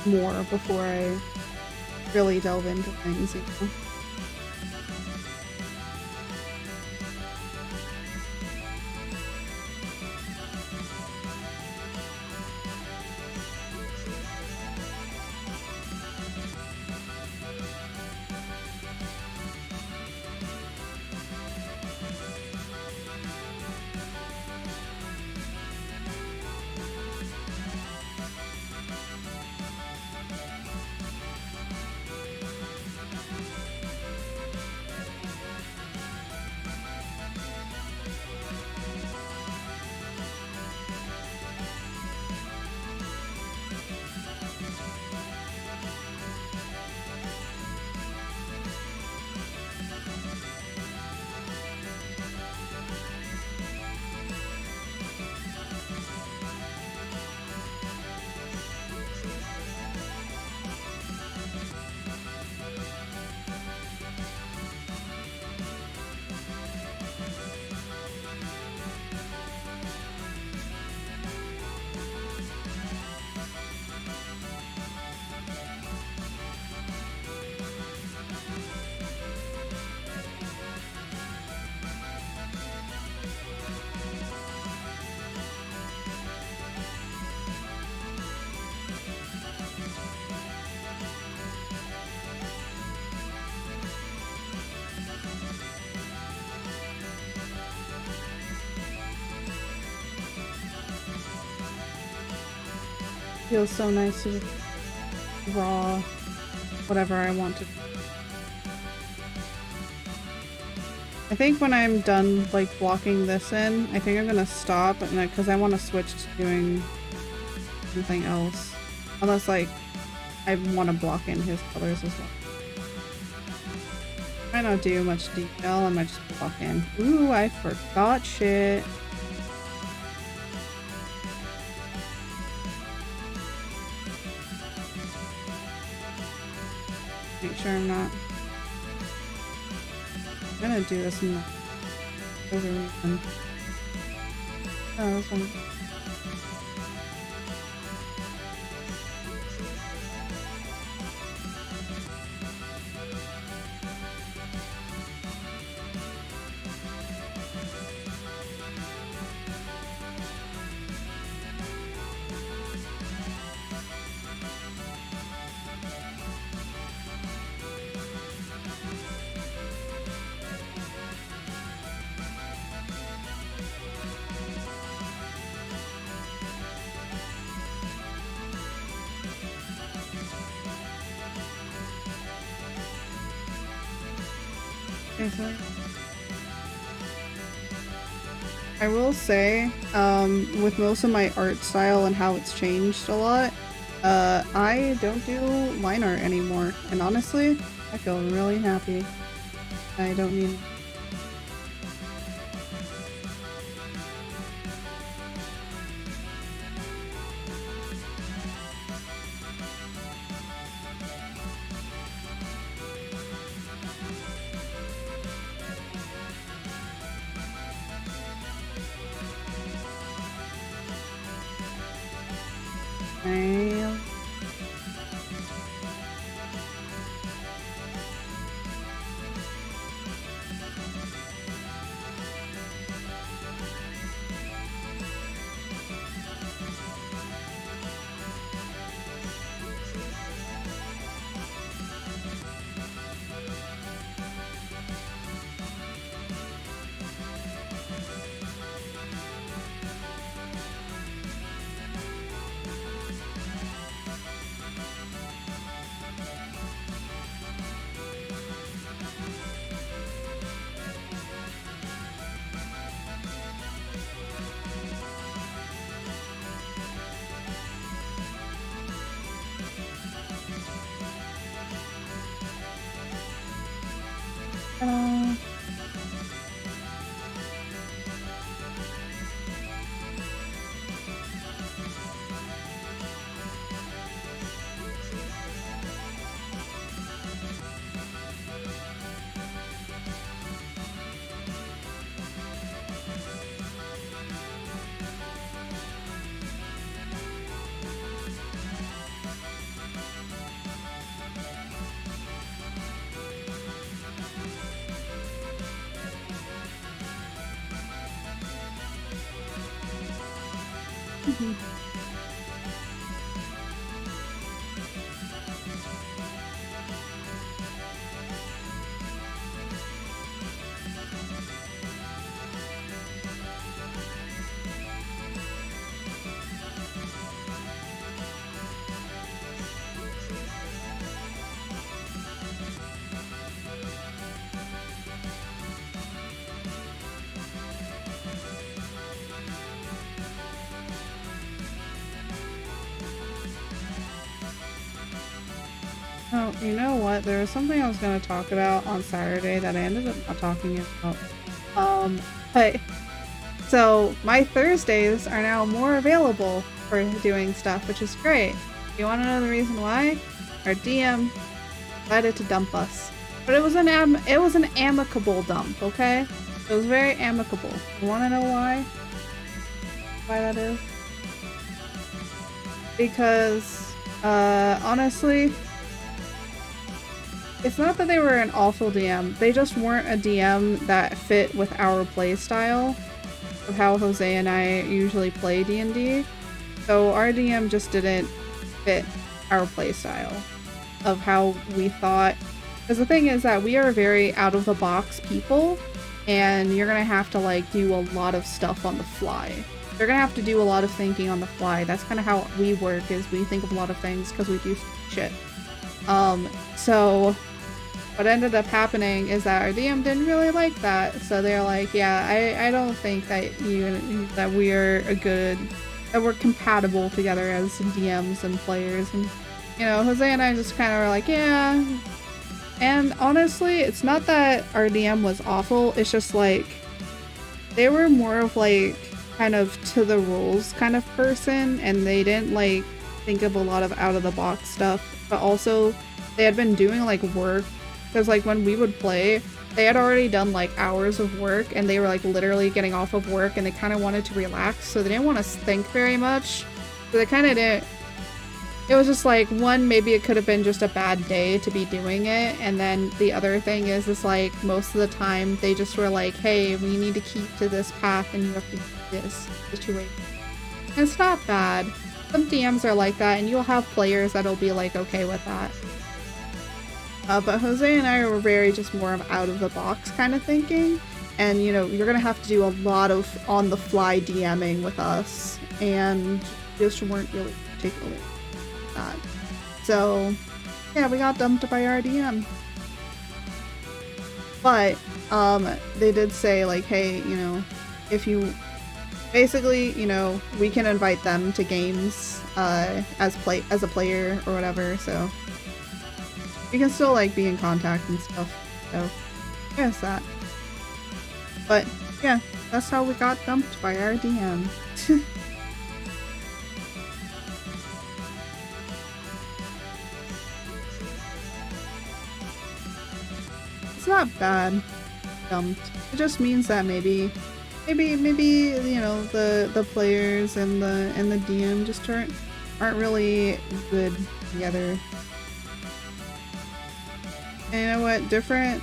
More before I really delve into things, you know? Feels so nice to just draw whatever I want to. I think when I'm done like blocking this in, I think I'm gonna stop because I want to switch to doing something else. Unless like I want to block in his colors as well. I might not do much detail, I might just block in. Ooh, I forgot shit. Make sure I'm not. I'm gonna do this in the other reason. Oh, this one. I will say, with most of my art style and how it's changed a lot, I don't do line art anymore. And honestly, I feel really happy. I don't need... Oh, you know what? There was something I was going to talk about on Saturday that I ended up not talking about. But so my Thursdays are now more available for doing stuff, which is great. You want to know the reason why? Our DM decided to dump us, but it was an amicable dump. Okay, it was very amicable. You want to know why? Why that is? Because honestly, it's not that they were an awful DM, they just weren't a DM that fit with our playstyle of how Jose and I usually play D&D. So our DM just didn't fit our playstyle of how we thought. Because the thing is that we are very out-of-the-box people, and you're gonna have to like do a lot of stuff on the fly. they're gonna have to do a lot of thinking on the fly. That's kind of how we work, is we think of a lot of things because we do shit. So what ended up happening is that our DM didn't really like that. So they're like, yeah, I don't think that we're compatible together as DMs and players. And, you know, Jose and I just kind of were like, yeah. And honestly, it's not that our DM was awful. It's just like, they were more of like, kind of to the rules kind of person, and they didn't like think of a lot of out of the box stuff, but also they had been doing like work, because like when we would play, they had already done like hours of work, and they were like literally getting off of work, and they kind of wanted to relax, so they didn't want to think very much, so they kind of didn't. It was just like, one, maybe it could have been just a bad day to be doing it, and then the other thing is like most of the time they just were like, hey, we need to keep to this path and you have to do this situation. And it's not bad. Some DMs are like that, and you'll have players that'll be like okay with that. But Jose and I were very just more of out of the box kind of thinking, and you know, you're gonna have to do a lot of on the fly DMing with us, and just weren't really particularly that. So yeah, we got dumped by our DM. But they did say like, hey, you know, if you basically, you know, we can invite them to games as a player or whatever, so we can still like be in contact and stuff. So yeah, it's that. But yeah, that's how we got dumped by our DM. It's not bad, dumped. It just means that maybe you know, the players and the DM just aren't really good together. And you know what? Different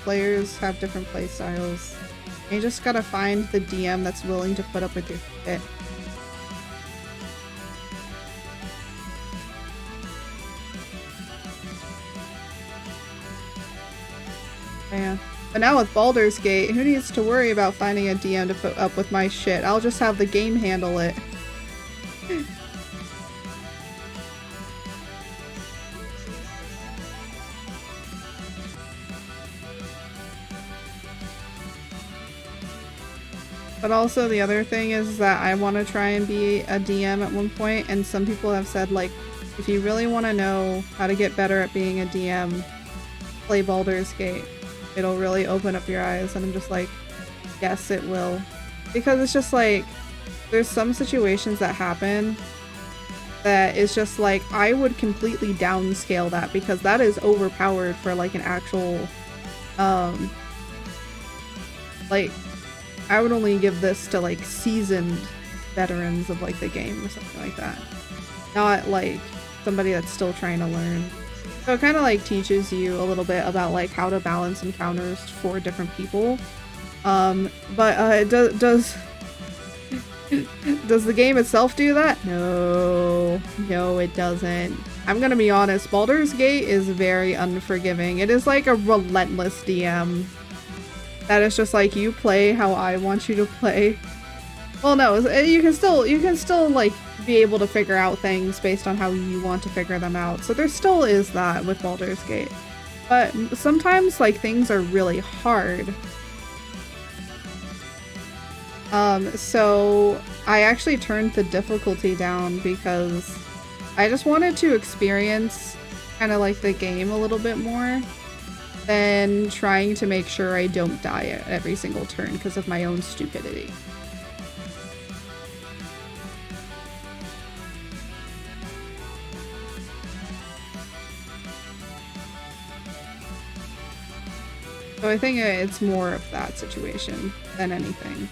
players have different play styles. And you just gotta find the DM that's willing to put up with your shit. Yeah. But now with Baldur's Gate, who needs to worry about finding a DM to put up with my shit? I'll just have the game handle it. But also the other thing is that I want to try and be a DM at one point, and some people have said like, if you really want to know how to get better at being a DM, play Baldur's Gate. It'll really open up your eyes, and I'm just like, yes, it will. Because it's just like, there's some situations that happen that is just like, I would completely downscale that, because that is overpowered for like an actual, like, I would only give this to like seasoned veterans of like the game or something like that. Not like somebody that's still trying to learn. So it kind of like teaches you a little bit about like how to balance encounters for different people. But does the game itself do that? No, it doesn't. I'm gonna be honest, Baldur's Gate is very unforgiving. It is like a relentless DM. That is just like, you play how I want you to play. Well, no, you can still like be able to figure out things based on how you want to figure them out. So there still is that with Baldur's Gate. But sometimes like things are really hard. So I actually turned the difficulty down because I just wanted to experience kind of like the game a little bit more than trying to make sure I don't die at every single turn because of my own stupidity. So I think it's more of that situation than anything.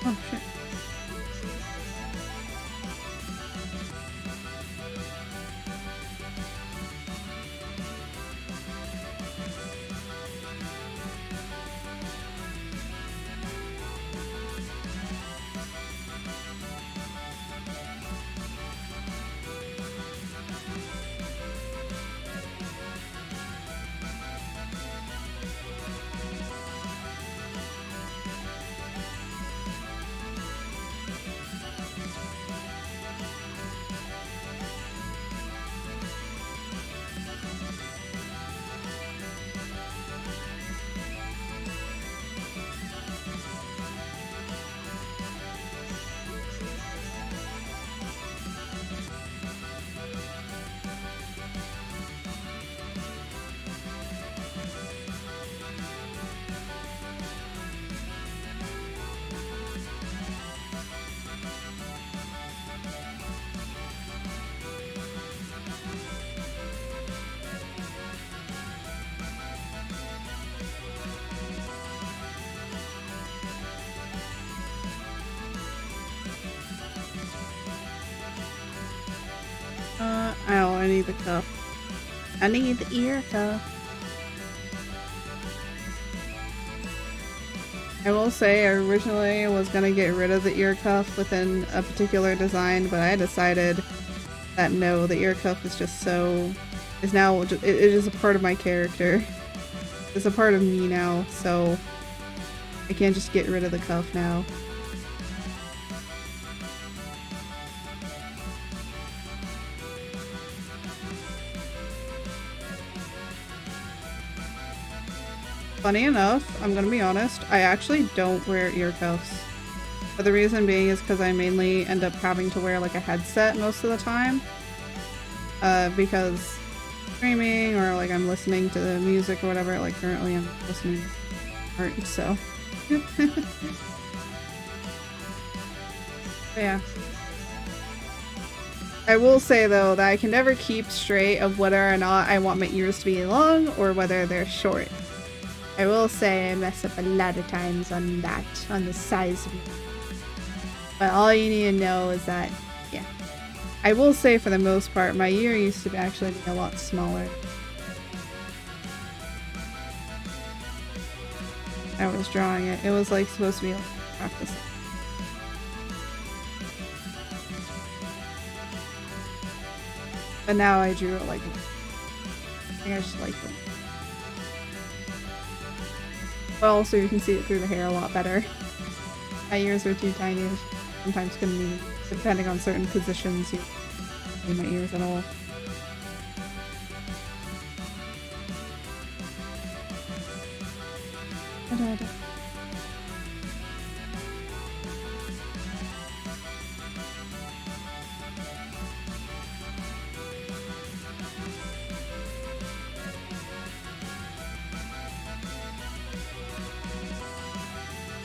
Oh shit. Oh, I need the cuff. I need the ear cuff. I will say, I originally was gonna get rid of the ear cuff within a particular design, but I decided that no, the ear cuff is just so... is now... it is a part of my character. It's a part of me now, so I can't just get rid of the cuff now. Funny enough, I'm gonna be honest, I actually don't wear ear cuffs. But the reason being is because I mainly end up having to wear like a headset most of the time. Because streaming or like I'm listening to the music or whatever, like currently I'm listening to art, so. But yeah. I will say though that I can never keep straight of whether or not I want my ears to be long or whether they're short. I will say I mess up a lot of times on that, on the size of it. But all you need to know is that, yeah. I will say for the most part, my ear used to actually be a lot smaller. I was drawing it. It was like supposed to be like practice. But now I drew it like, I think I just like it. But also you can see it through the hair a lot better. My ears are too tiny. Sometimes couldn't even, depending on certain positions, you see my ears at all.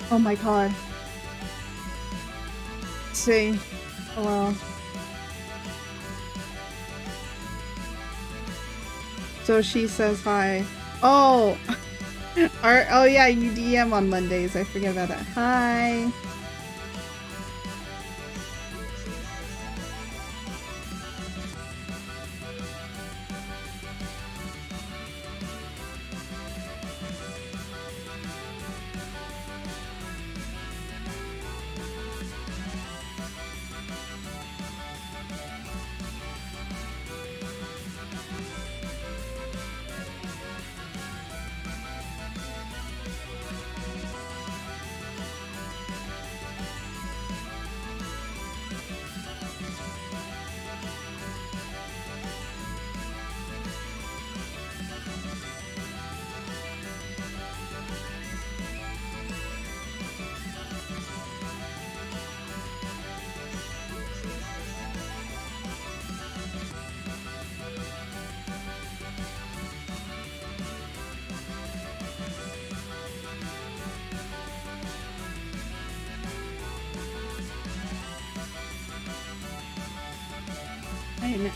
Oh my god. Let's see. Hello. So she says hi. Oh! Oh yeah, you DM on Mondays. I forget about that. Hi!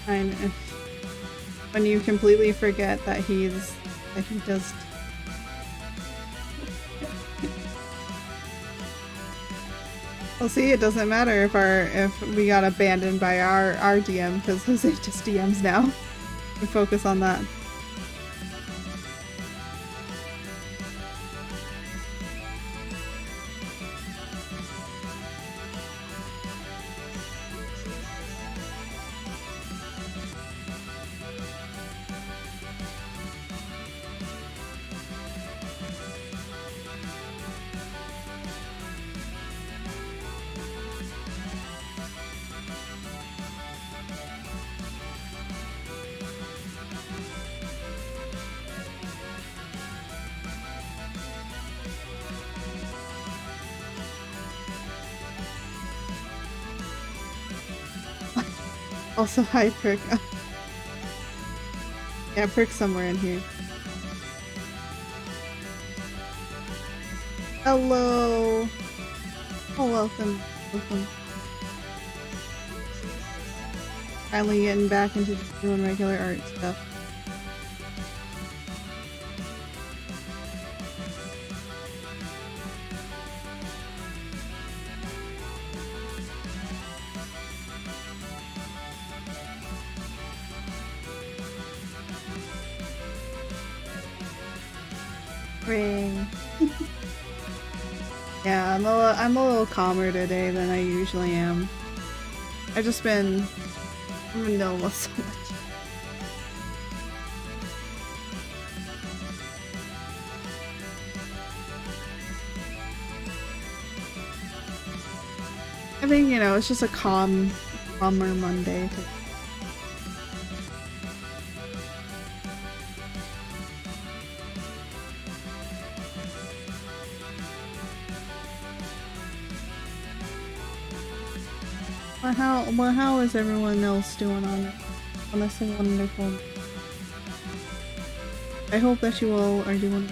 I know. When you completely forget that he does. Well, see, it doesn't matter if we got abandoned by our DM because Jose just DMs now. We focus on that. Also, hi, Perk. Yeah, Perk's somewhere in here. Hello! Oh, welcome. Welcome. Finally getting back into doing regular art stuff. Ring. Yeah, I'm a little calmer today than I usually am. I've been dealing with so much. I think, you know, it's just a calmer Monday. Well, how is everyone else doing on this wonderful? I hope that you all are doing.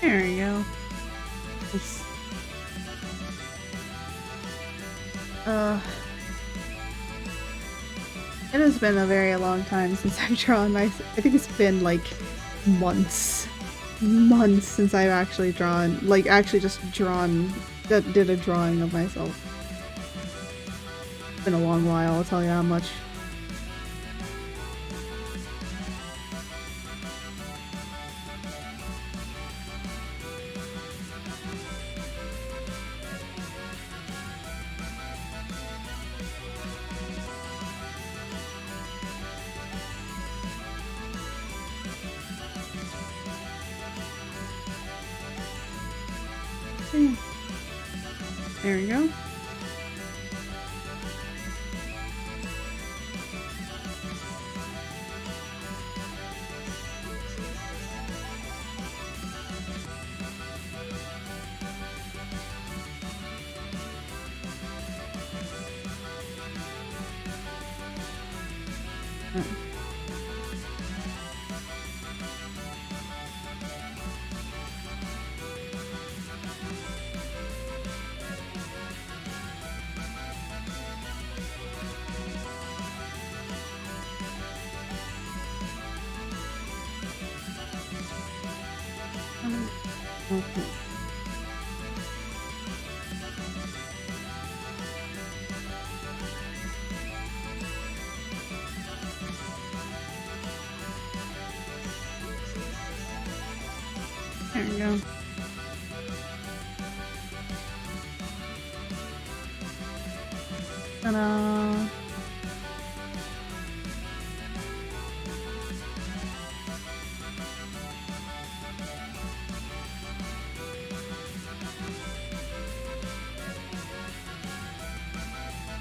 There we go. It has been a very long time since I've drawn I think it's been like months since I've actually drawn, like actually just did a drawing of myself. It's been a long while, I'll tell you how much. There we go. Okay. There we go. Ta-da!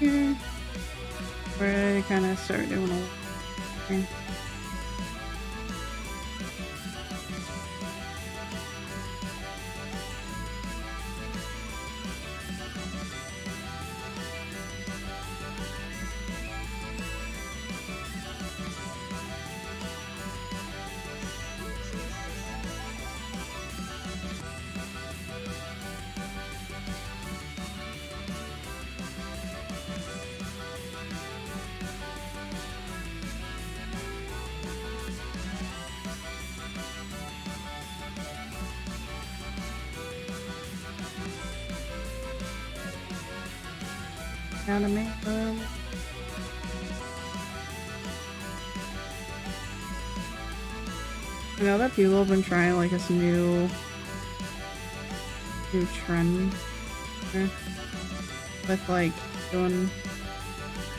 Here. Where I kind of start doing a thing. Gotta make them. I know that people have been trying like this new trend with like doing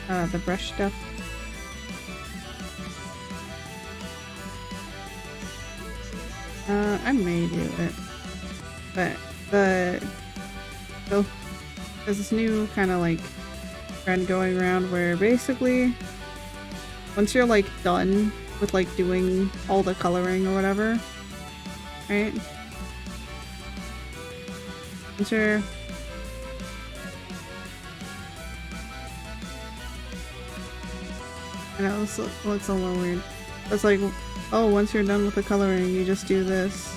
the brush stuff. I may do it, but there's this new kind of like trend going around where basically once you're like done with like doing all the coloring or whatever, right? Once you're I know this looks a little weird. It's like, oh, once you're done with the coloring, you just do this.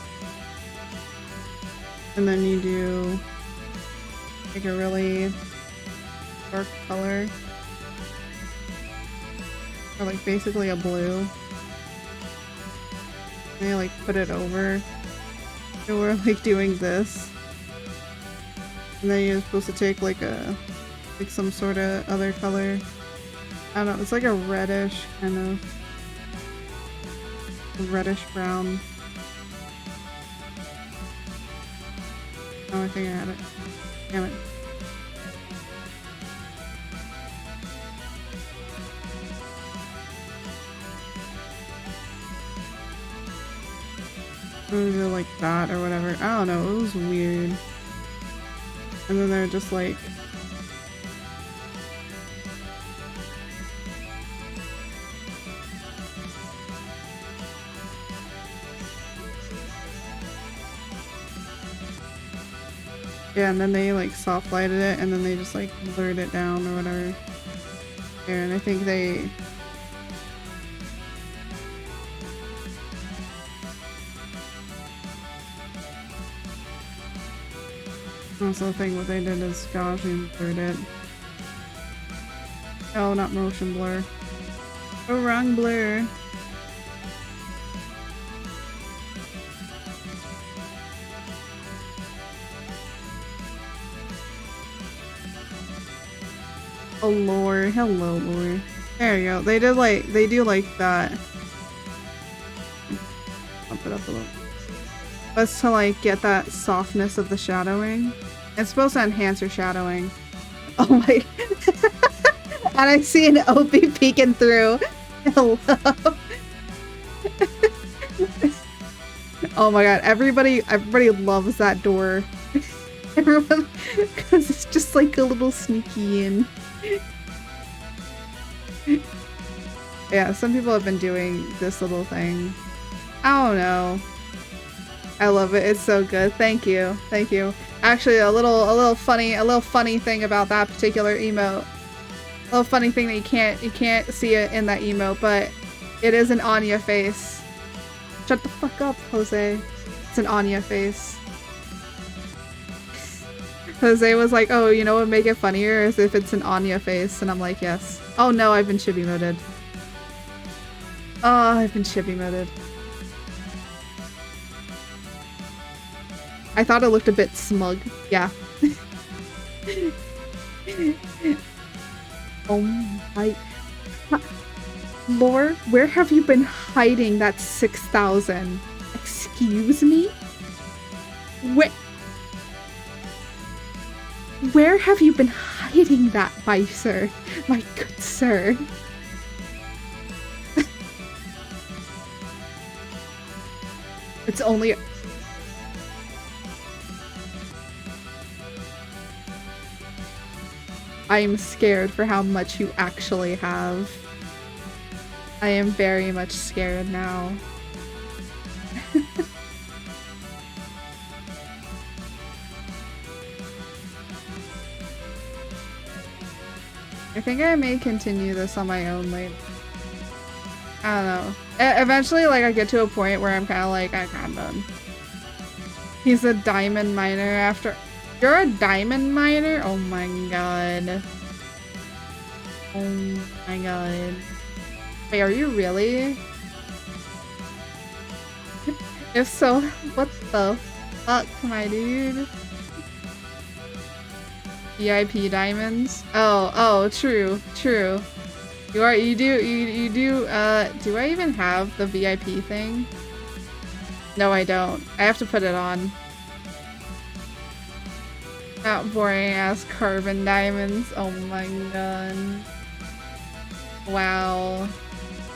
And then you do like a really dark color. Or like basically a blue. And you like put it over. And we're like doing this. And then you're supposed to take like some sort of other color. I don't know, it's like a reddish kind of reddish brown. Oh, I think I had it. Damn it. It was like that or whatever. I don't know, it was weird. And then they're just like yeah, and then they like soft lighted it and then they just like blurred it down or whatever. There, and I think they also the thing what they did is Gaussian blurred it. Oh, not motion blur. Oh, wrong blur. Oh, lore. Hello, lore. There you go. They do like that. Bump it up a little. That's to like get that softness of the shadowing. It's supposed to enhance your shadowing. Oh my. And I see an Opie peeking through. Hello. Oh my god, everybody loves that door. Everyone, because it's just like a little sneaky in. Yeah, some people have been doing this little thing. I don't know. I love it. It's so good. Thank you. Thank you. Actually, a little funny thing about that particular emote. A little funny thing that you can't see it in that emote, but it is an Anya face. Shut the fuck up, Jose. It's an Anya face. Jose was like, oh, you know what would make it funnier is if it's an Anya face, and I'm like, yes. Oh no, I've been chibi moded. Oh, I've been chibi moded. I thought it looked a bit smug. Yeah. Oh my... Lore, where have you been hiding that 6,000? Excuse me? Where have you been hiding that, my sir? My good sir. It's only... I am scared for how much you actually have. I am very much scared now. I think I may continue this on my own later. I don't know. Eventually, like, I get to a point where I'm kind of like, I'm kind of done. He's a diamond miner after... You're a diamond miner? Oh my god. Oh my god. Wait, are you really? If so, what the fuck, my dude? VIP diamonds? Oh, true. You do, do I even have the VIP thing? No, I don't. I have to put it on. Not boring ass carbon diamonds. Oh my god. Wow.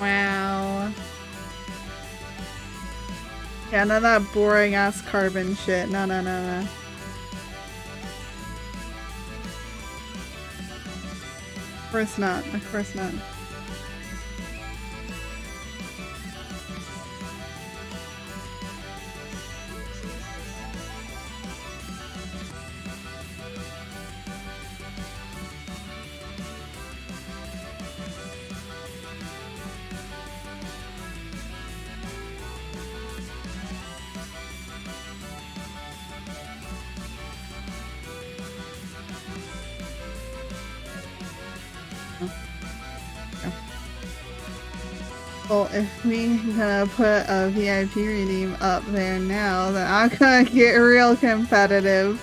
Wow. Yeah, none of that boring ass carbon shit. No. course not. Of course not. Well, if we gonna put a VIP redeem up there now, then I'm gonna get real competitive.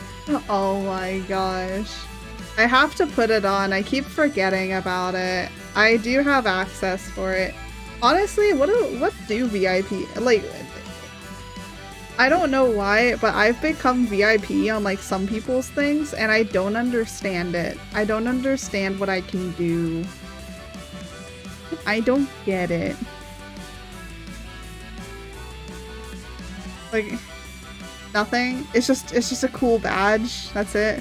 Oh my gosh. I have to put it on. I keep forgetting about it. I do have access for it. Honestly, what do VIP like? I don't know why, but I've become VIP on like some people's things, and I don't understand it. I don't understand what I can do. I don't get it. Like, nothing. It's just a cool badge. That's it.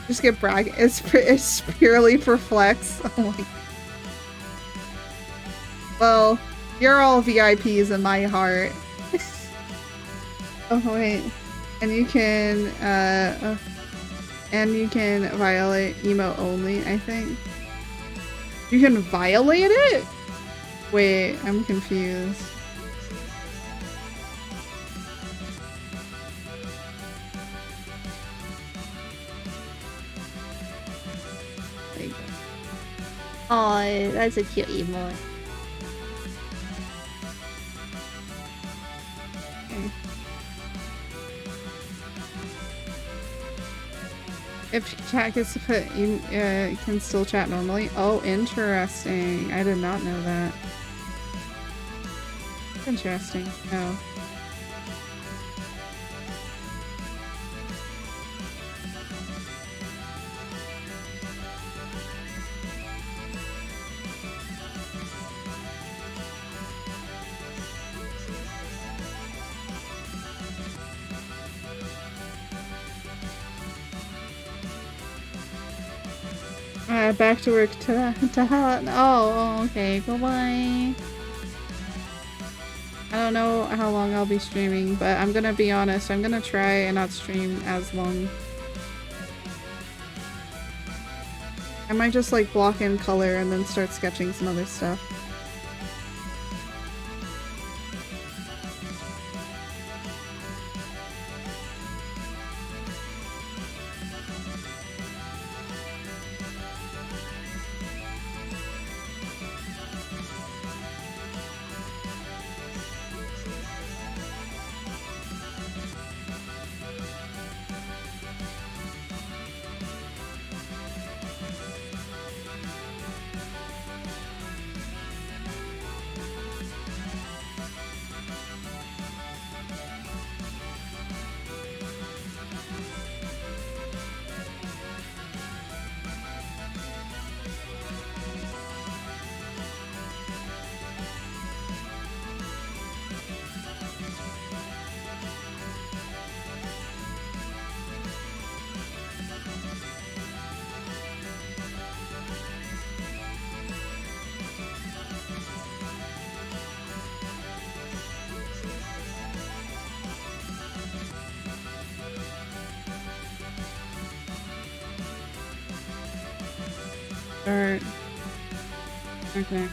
Just get brag. It's purely for flex. Oh my. Well, you're all VIPs in my heart. Oh wait, and you can violate emote only. I think you can violate it. Wait, I'm confused. Oh, that's a cute emote. Okay. If chat gets to put, you can still chat normally. Oh, interesting. I did not know that. Interesting. Oh. Back to work to hell. Oh, okay. Goodbye. I don't know how long I'll be streaming, but I'm gonna be honest. I'm gonna try and not stream as long. I might just like block in color and then start sketching some other stuff. Alright. Okay.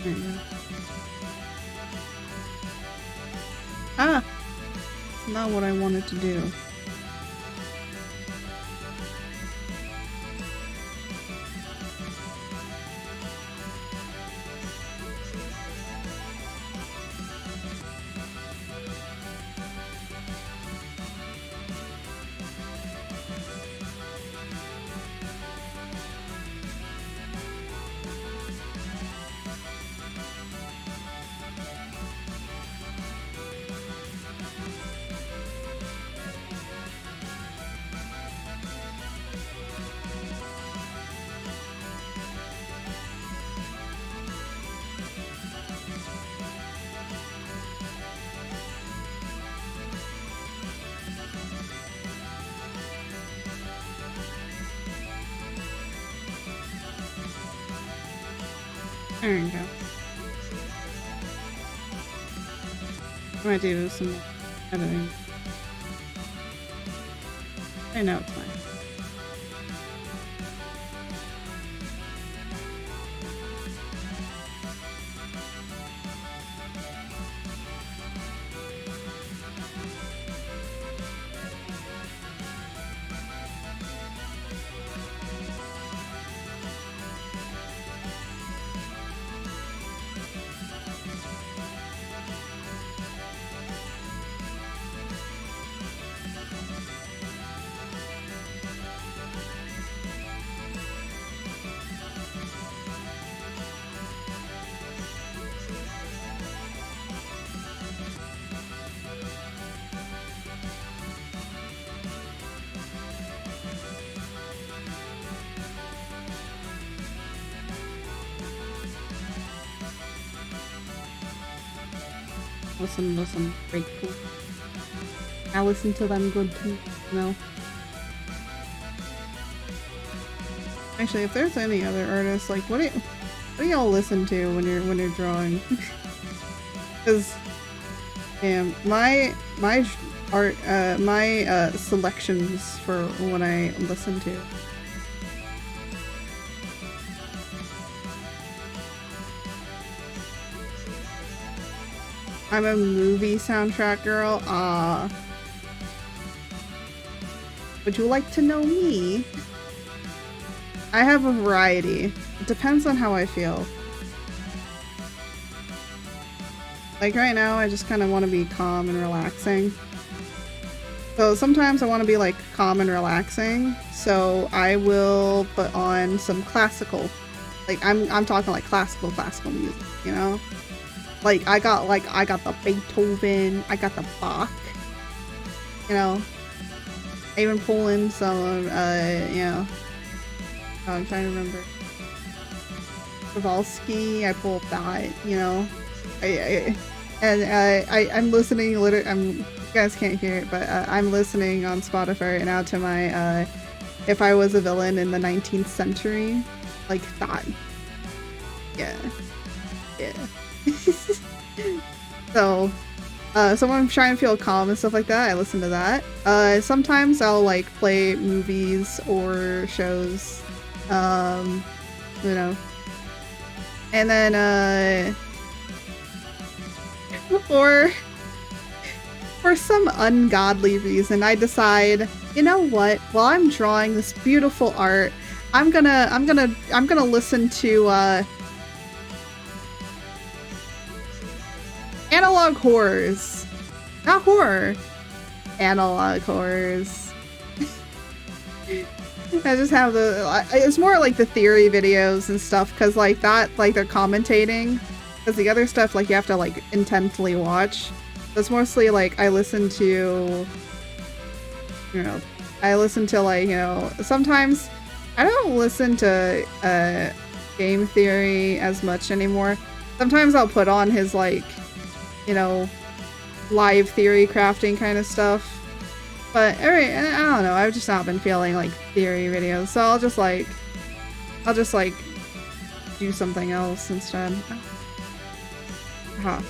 There you go. Ah! It's not what I wanted to do. There you go. I might do some editing. I know it's fine. Listen to some great cool. I listen to them good too, no. Actually, if there's any other artists, like what do y'all listen to when you're drawing? Because damn, my art selections for what I listen to. I'm a movie soundtrack girl. Would you like to know me? I have a variety. It depends on how I feel. Like right now, I just kind of want to be calm and relaxing. So sometimes I want to be like calm and relaxing. So I will put on some classical. Like I'm talking like classical music, you know? Like I got the Beethoven, I got the Bach, you know. I even pull in some, you know. Oh, I'm trying to remember. Kowalski, I pull up that, you know. I'm listening. You guys can't hear it, but I'm listening on Spotify right now to my "If I Was a Villain in the 19th Century," like that. Yeah. So when I'm trying to feel calm and stuff like that, I listen to that. Sometimes I'll like play movies or shows, you know, and then for some ungodly reason, I decide, you know what? While I'm drawing this beautiful art, I'm gonna listen to analog horrors. Not horror. Analog horrors. I just have it's more like the theory videos and stuff, because like that, like they're commentating, because the other stuff like you have to like intently watch. It's mostly like I listen to, you know, like, you know, sometimes I don't listen to game theory as much anymore. Sometimes I'll put on his like, you know, live theory crafting kind of stuff. But I don't know, I've just not been feeling like theory videos, so I'll just like do something else instead. Huh.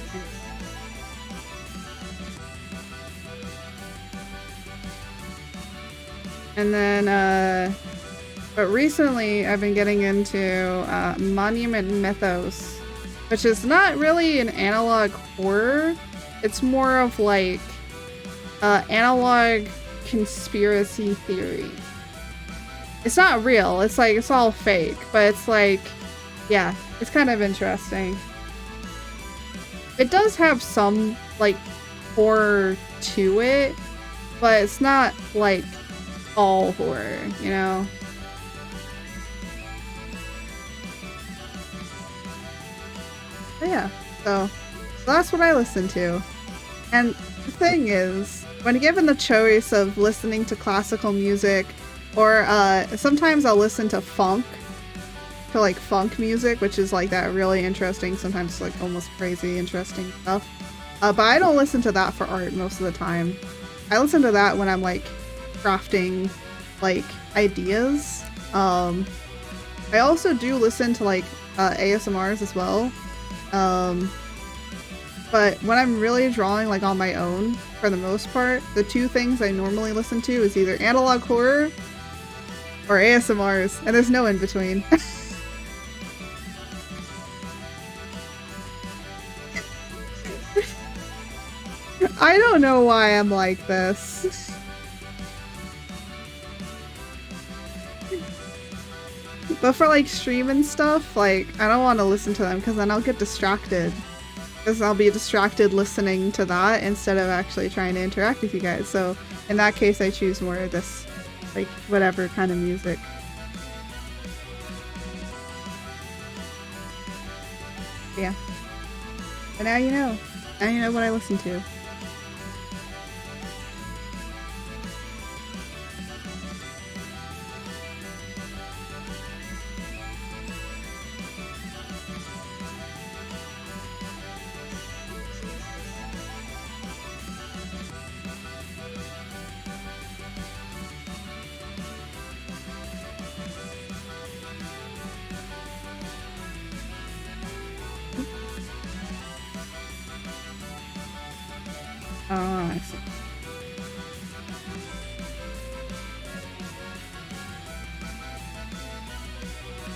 And then, but recently I've been getting into Monument Mythos, which is not really an analog horror. It's more of like analog conspiracy theory. It's not real. It's like, it's all fake, but it's like, yeah, it's kind of interesting. It does have some like horror to it, but it's not like all horror, you know? But yeah, so that's what I listen to. And the thing is, when given the choice of listening to classical music, or sometimes I'll listen to funk, to like funk music, which is like that really interesting, sometimes like almost crazy interesting stuff. But I don't listen to that for art most of the time. I listen to that when I'm like crafting like ideas. I also do listen to like ASMRs as well. But when I'm really drawing like on my own, for the most part, the two things I normally listen to is either analog horror or ASMRs, and there's no in between. I don't know why I'm like this. But for like stream and stuff, like I don't want to listen to them because then I'll get distracted. Because I'll be distracted listening to that instead of actually trying to interact with you guys. So in that case, I choose more of this, like whatever kind of music. Yeah. But now you know. Now you know what I listen to. Oh, I see.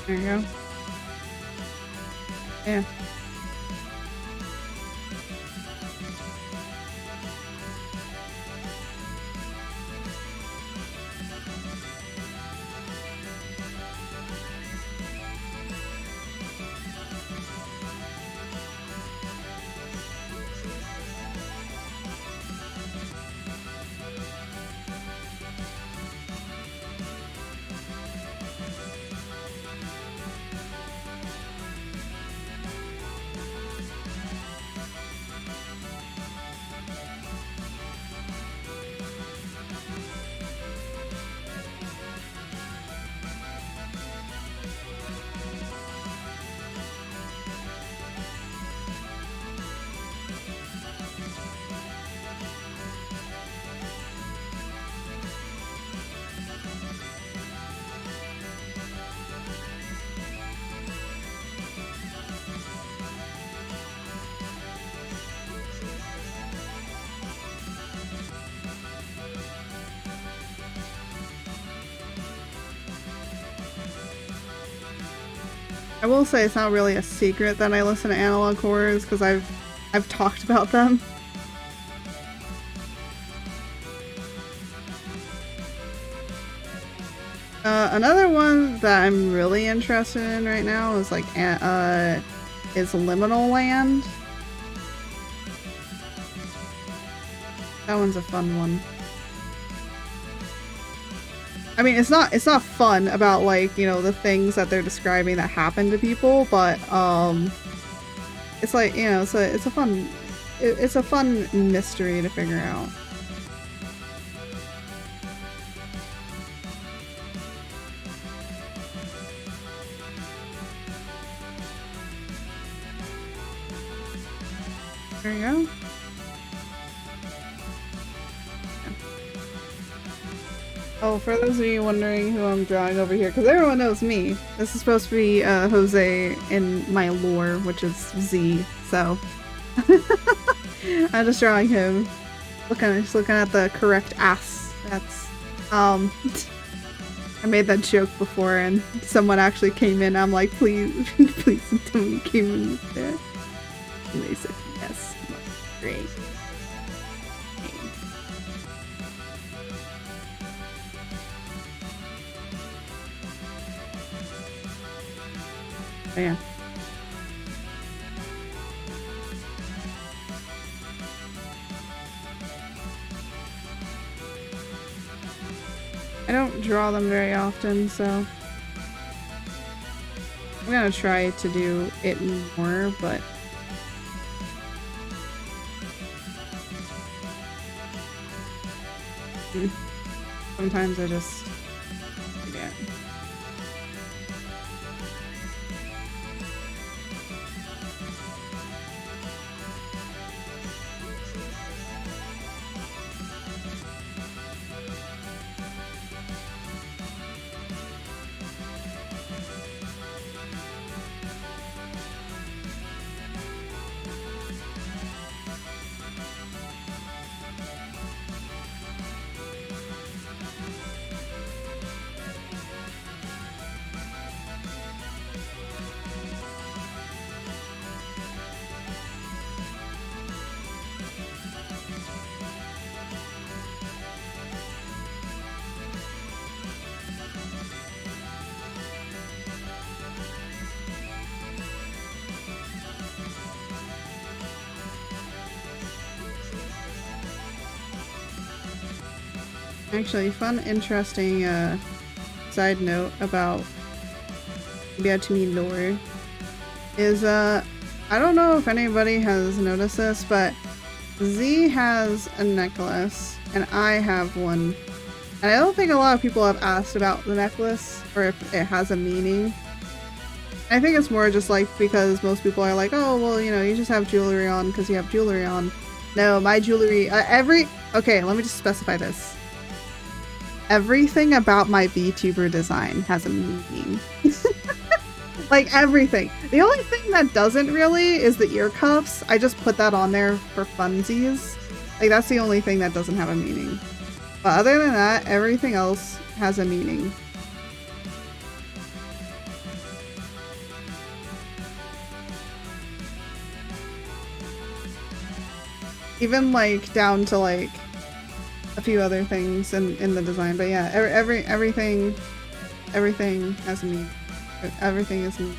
There you go. Yeah. I will say it's not really a secret that I listen to analog horrors because I've talked about them. Another one that I'm really interested in right now is like is Liminal Land. That one's a fun one. I mean, it's not fun about like, you know, the things that they're describing that happen to people, but it's like, you know, it's a fun mystery to figure out. There you go. Oh, for those of you wondering who I'm drawing over here, because everyone knows me, this is supposed to be Jose in my lore, which is Z, so I'm just drawing him. Just looking at the correct ass. That's I made that joke before and someone actually came in. I'm like, please, please tell me you came in there. And they said, yes. Great. Oh, yeah. I don't draw them very often, so I'm gonna try to do it more, but sometimes I just forget. Actually, fun, interesting side note about Beatumi lore is I don't know if anybody has noticed this, but Z has a necklace and I have one. And I don't think a lot of people have asked about the necklace or if it has a meaning. I think it's more just like because most people are like, oh, well, you know, you just have jewelry on because you have jewelry on. No, my jewelry, okay, let me just specify this. Everything about my VTuber design has a meaning. Like everything. The only thing that doesn't really is the ear cuffs. I just put that on there for funsies. Like that's the only thing that doesn't have a meaning. But other than that, everything else has a meaning. Even like down to like a few other things in the design, but yeah, everything has a meaning. Everything is meaning.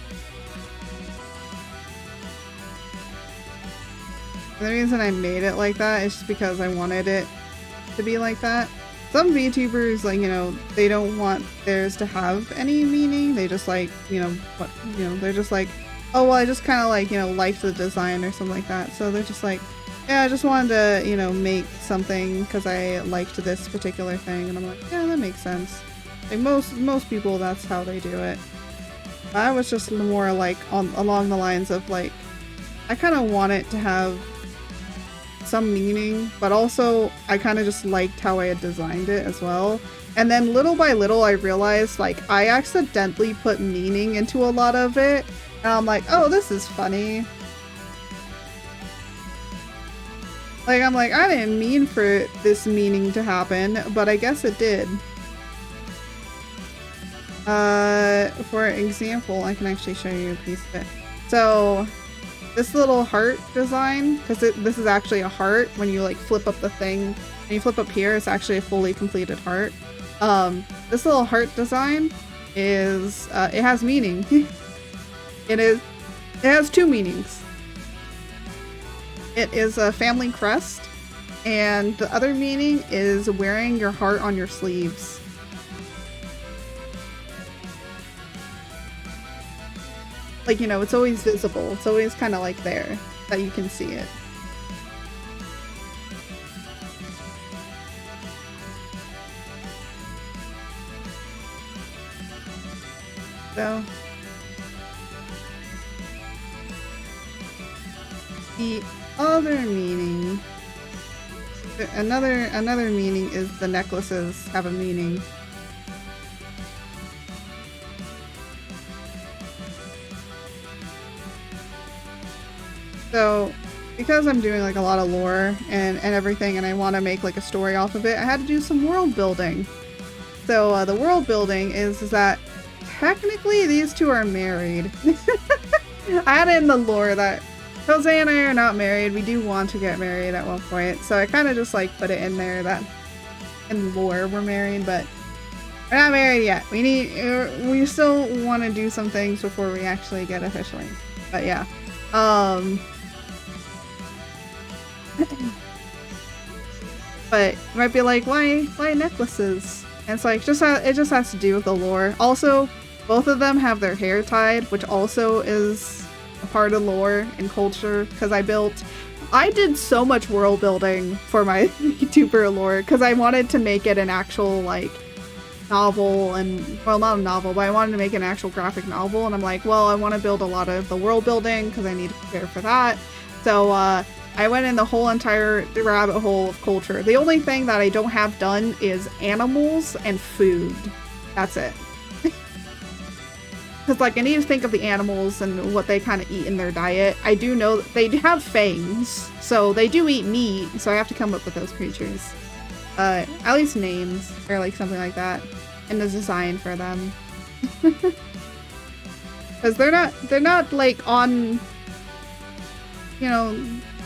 The reason I made it like that is just because I wanted it to be like that. Some VTubers, like, you know, they don't want theirs to have any meaning. They just like, you know, what, you know, they're just like, oh, well, I just kind of like, you know, liked the design or something like that. So they're just like, yeah, I just wanted to, you know, make something because I liked this particular thing. And I'm like, yeah, that makes sense. Like most people, that's how they do it. I was just more like along the lines of like, I kind of want it to have some meaning, but also I kind of just liked how I had designed it as well. And then little by little I realized like I accidentally put meaning into a lot of it. And I'm like, oh, this is funny. Like, I'm like, I didn't mean for this meaning to happen, but I guess it did. For example, I can actually show you a piece of it. So, this little heart design, because this is actually a heart, when you like flip up the thing, and you flip up here, it's actually a fully completed heart. This little heart design is, it has meaning. It has two meanings. It is a family crest, and the other meaning is wearing your heart on your sleeves. Like, you know, it's always visible. It's always kind of like there, that you can see it. So, the other meaning, another meaning is the necklaces have a meaning. So, because I'm doing like a lot of lore and everything, and I want to make like a story off of it, I had to do some world building. So the world building is that technically these two are married. I had it in the lore that Jose and I are not married. We do want to get married at one point. So I kind of just like put it in there that in lore we're married, but we're not married yet. We still want to do some things before we actually get officially. But yeah. But you might be like, why necklaces? And it's like, it just has to do with the lore. Also, both of them have their hair tied, which also is a part of lore and culture. Because I did so much world building for my YouTuber lore because I wanted to make it an actual like novel and, well, not a novel, but I wanted to make an actual graphic novel. And I'm like, well, I want to build a lot of the world building because I need to prepare for that. So, I went in the whole entire rabbit hole of culture. The only thing that I don't have done is animals and food. That's it. Because, like, I need to think of the animals and what they kind of eat in their diet. I do know that they have fangs, so they do eat meat, so I have to come up with those creatures. At least names, or, like, something like that. And the design for them. Because they're not, like, on, you know...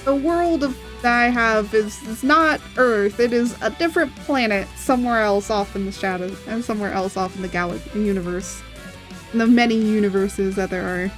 The world that I have is not Earth. It is a different planet somewhere else off in the shadows and somewhere else off in the galaxy universe. In the many universes that there are.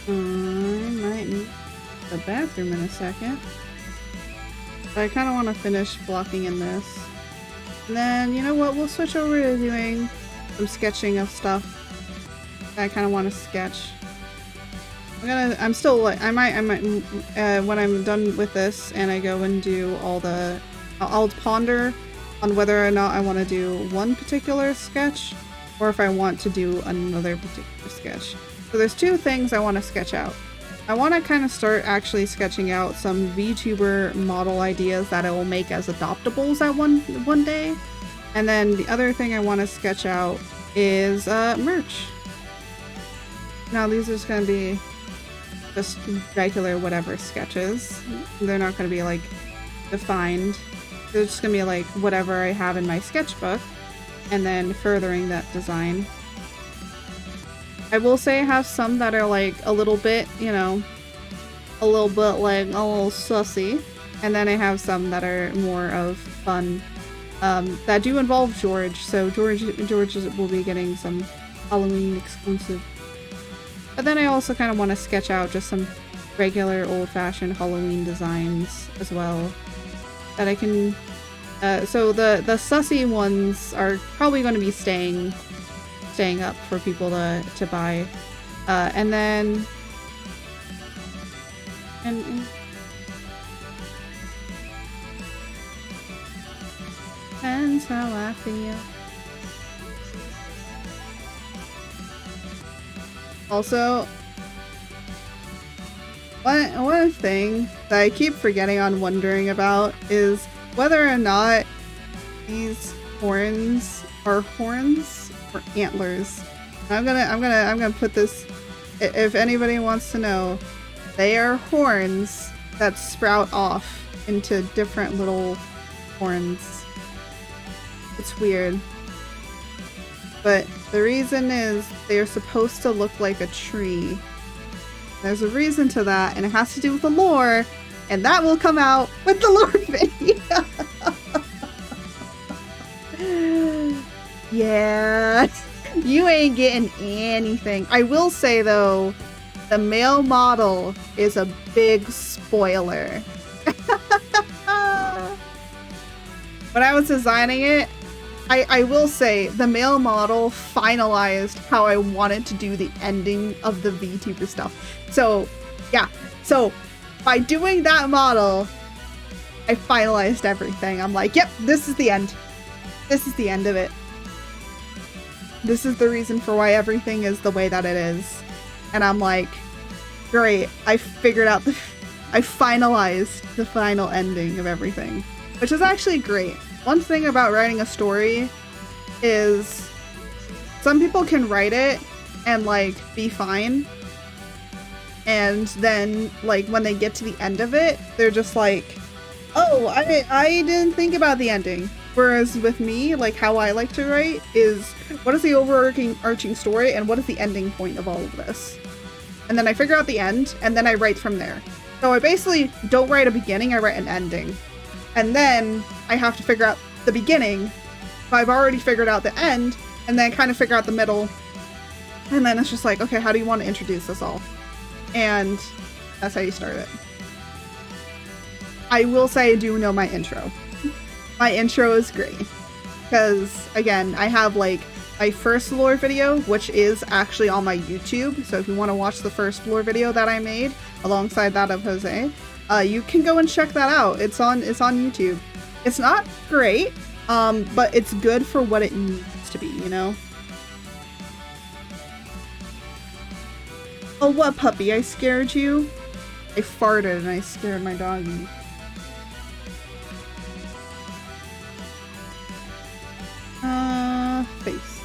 I might need the bathroom in a second. But I kind of want to finish blocking in this. And then, you know what, we'll switch over to doing some sketching of stuff that I kind of want to sketch. I'm still like, I might, when I'm done with this and I go and do all the, I'll ponder on whether or not I want to do one particular sketch or if I want to do another particular sketch. So there's two things I want to sketch out. I want to kind of start actually sketching out some VTuber model ideas that I will make as adoptables at one day. And then the other thing I want to sketch out is merch. Now these are just going to be just regular whatever sketches. They're not going to be like defined. They're just going to be like whatever I have in my sketchbook and then furthering that design. I will say I have some that are like a little bit, you know, a little sussy. And then I have some that are more of fun, that do involve George. So George will be getting some Halloween exclusive. But then I also kind of want to sketch out just some regular old-fashioned Halloween designs as well. That I can, so the sussy ones are probably going to be staying up for people to buy, and then depends how I feel. Also, one thing that I keep forgetting on wondering about is whether or not these horns are horns or antlers. I'm gonna put this, if anybody wants to know, they are horns that sprout off into different little horns. It's weird. But the reason is they are supposed to look like a tree. There's a reason to that, and it has to do with the lore, and that will come out with the lore video. Yeah. You ain't getting anything. I will say though, the male model is a big spoiler. When I was designing it, I will say the male model finalized how I wanted to do the ending of the VTuber stuff. So yeah, so by doing that model, I finalized everything. I'm like, yep, this is the end. This is the end of it. This is the reason for why everything is the way that it is. And I'm like, great, I finalized the final ending of everything, which is actually great. One thing about writing a story is some people can write it and like be fine. And then like when they get to the end of it, they're just like, oh, I didn't think about the ending. Whereas with me, like how I like to write is what is the overarching story and what is the ending point of all of this? And then I figure out the end and then I write from there. So I basically don't write a beginning, I write an ending. And then I have to figure out the beginning. But I've already figured out the end and then kind of figure out the middle. And then it's just like, okay, how do you want to introduce this all? And that's how you start it. I will say I do know my intro. My intro is great. Because, again, I have, like, my first lore video, which is actually on my YouTube. So if you want to watch the first lore video that I made, alongside that of Jose, you can go and check that out. It's on YouTube. It's not great, but it's good for what it needs to be, you know? Oh, what, puppy? I scared you? I farted and I scared my doggy. Face.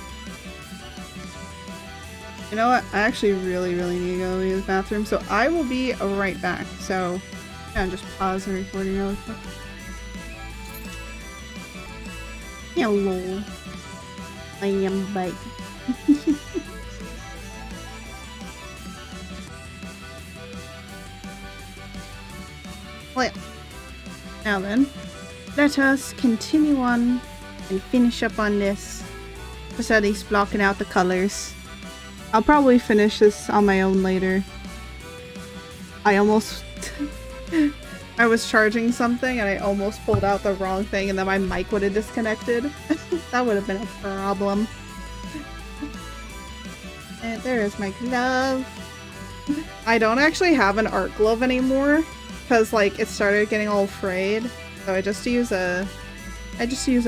You know what? I actually really need to go use the bathroom, so I will be right back. So, yeah, just pause the recording really quick. Hello. I am back. Well, now then, let us continue on and finish up on this. Just at least blocking out the colors. I'll probably finish this on my own later. I almost... I was charging something and I almost pulled out the wrong thing and then my mic would have disconnected. That would have been a problem. And there is my glove. I don't actually have an art glove anymore because like it started getting all frayed. So I just use a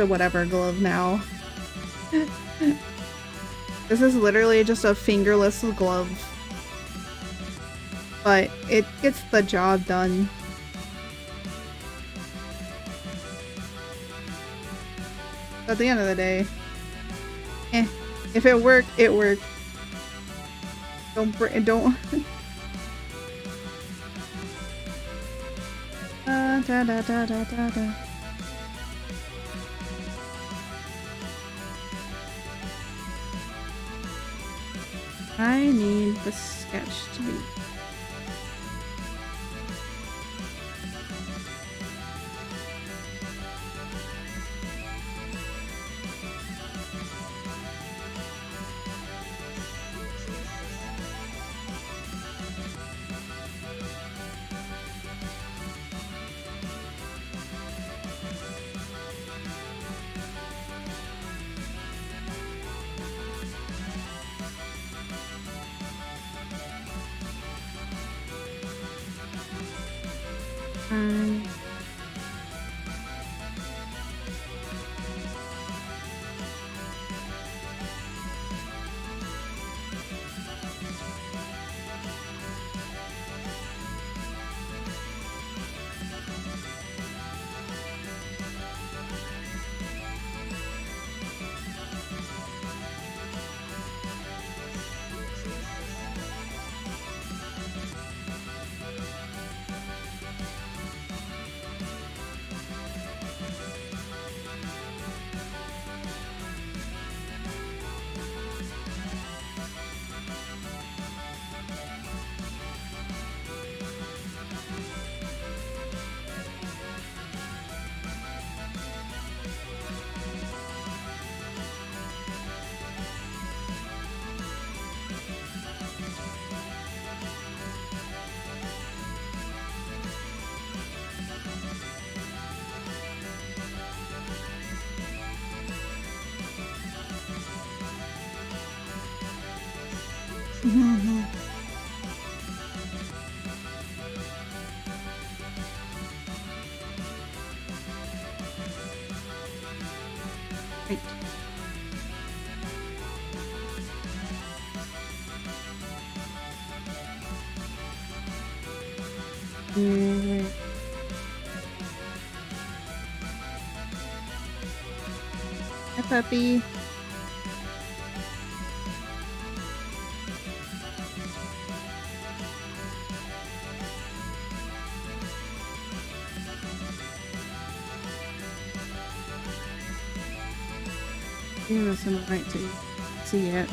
whatever glove now. This is literally just a fingerless glove. But it gets the job done. At the end of the day, if it worked, it worked. Don't. Da da da da da da. I need the sketch to be. Right. Hi, puppy. He doesn't like to see it.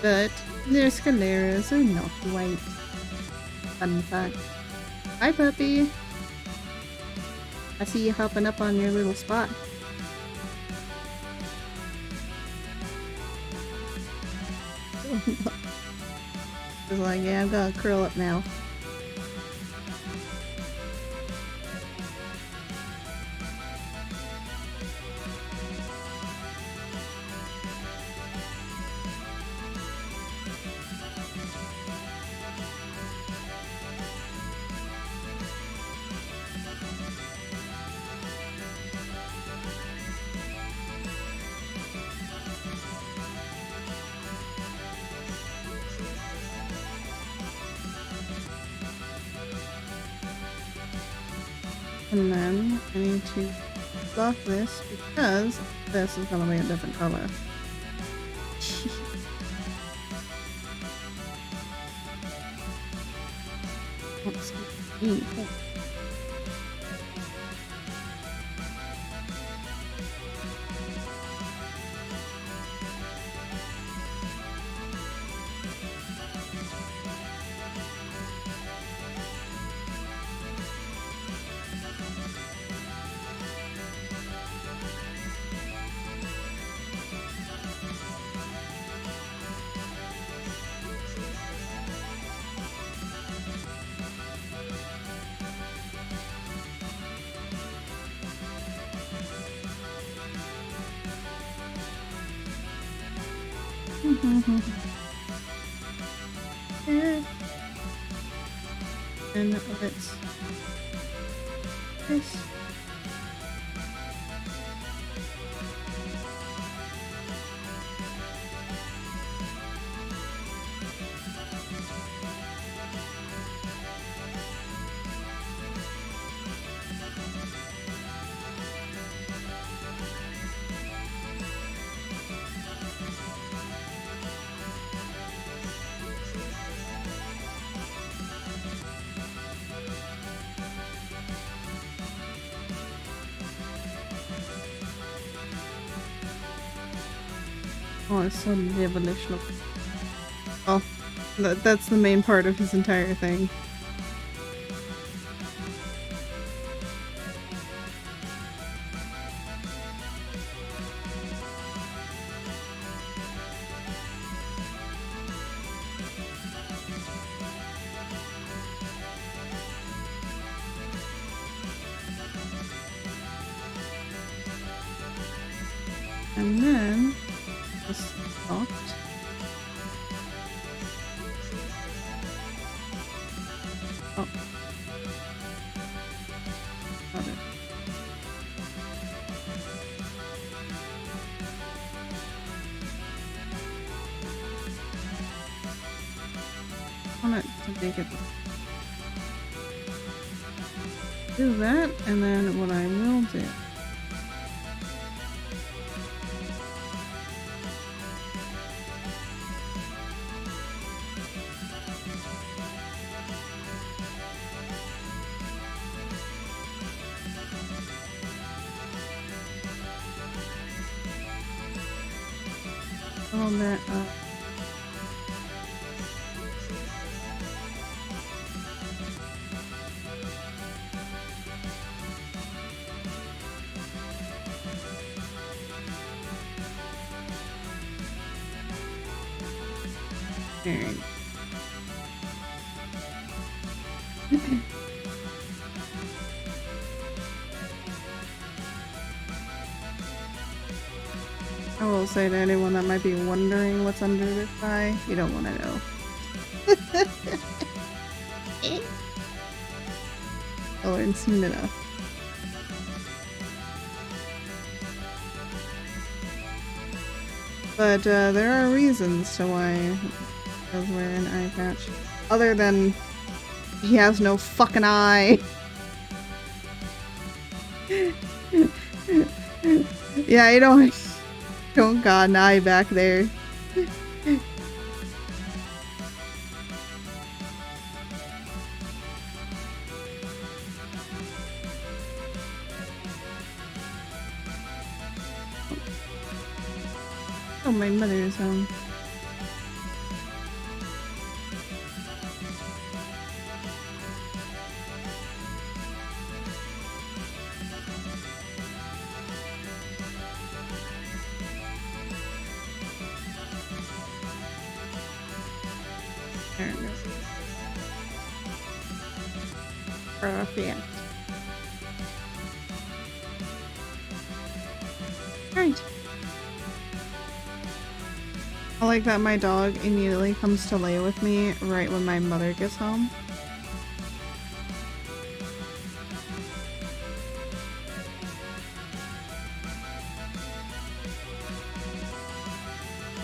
But their scaleras are not white. Fun fact. Hi, puppy. I see you hopping up on your little spot. It's like, yeah, I'm gonna curl up now. And then I need to fluff this because this is gonna be a different color. Let's see. Yeah. And let's this. Oh, it's so devilish look. Oh, that's the main part of his entire thing. And then this locked. Oh. Got it. I want it to make it do that, and then what I will do. All that up. Alright. I will will say to anyone that might be wondering what's under this eye, you don't want to know. You'll learn soon enough. But there are reasons to why he does wear an eye patch. Other than he has no fucking eye. Yeah, you don't got an eye back there. Oh, my mother's home. There it goes. Perfect. Right. I like that my dog immediately comes to lay with me right when my mother gets home.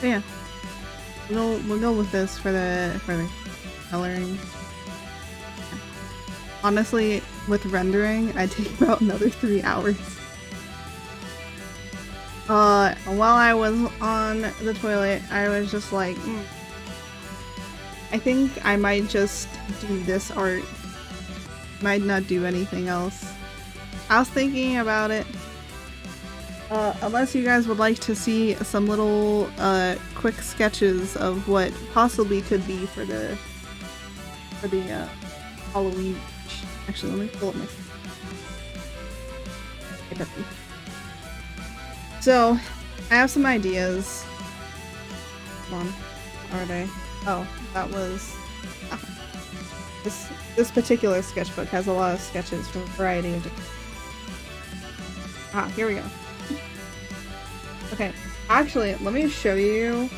But yeah, we'll go with this for the coloring. Honestly, with rendering, I'd take about another 3 hours. While I was on the toilet, I was just like, I think I might just do this art. Might not do anything else. I was thinking about it. Unless you guys would like to see some little, quick sketches of what possibly could be for the Halloween. Actually, let me pull up my... So, I have some ideas. Come on. Are they? Oh, that was... This particular sketchbook has a lot of sketches from a variety of different... Ah, here we go. Okay, actually, let me show you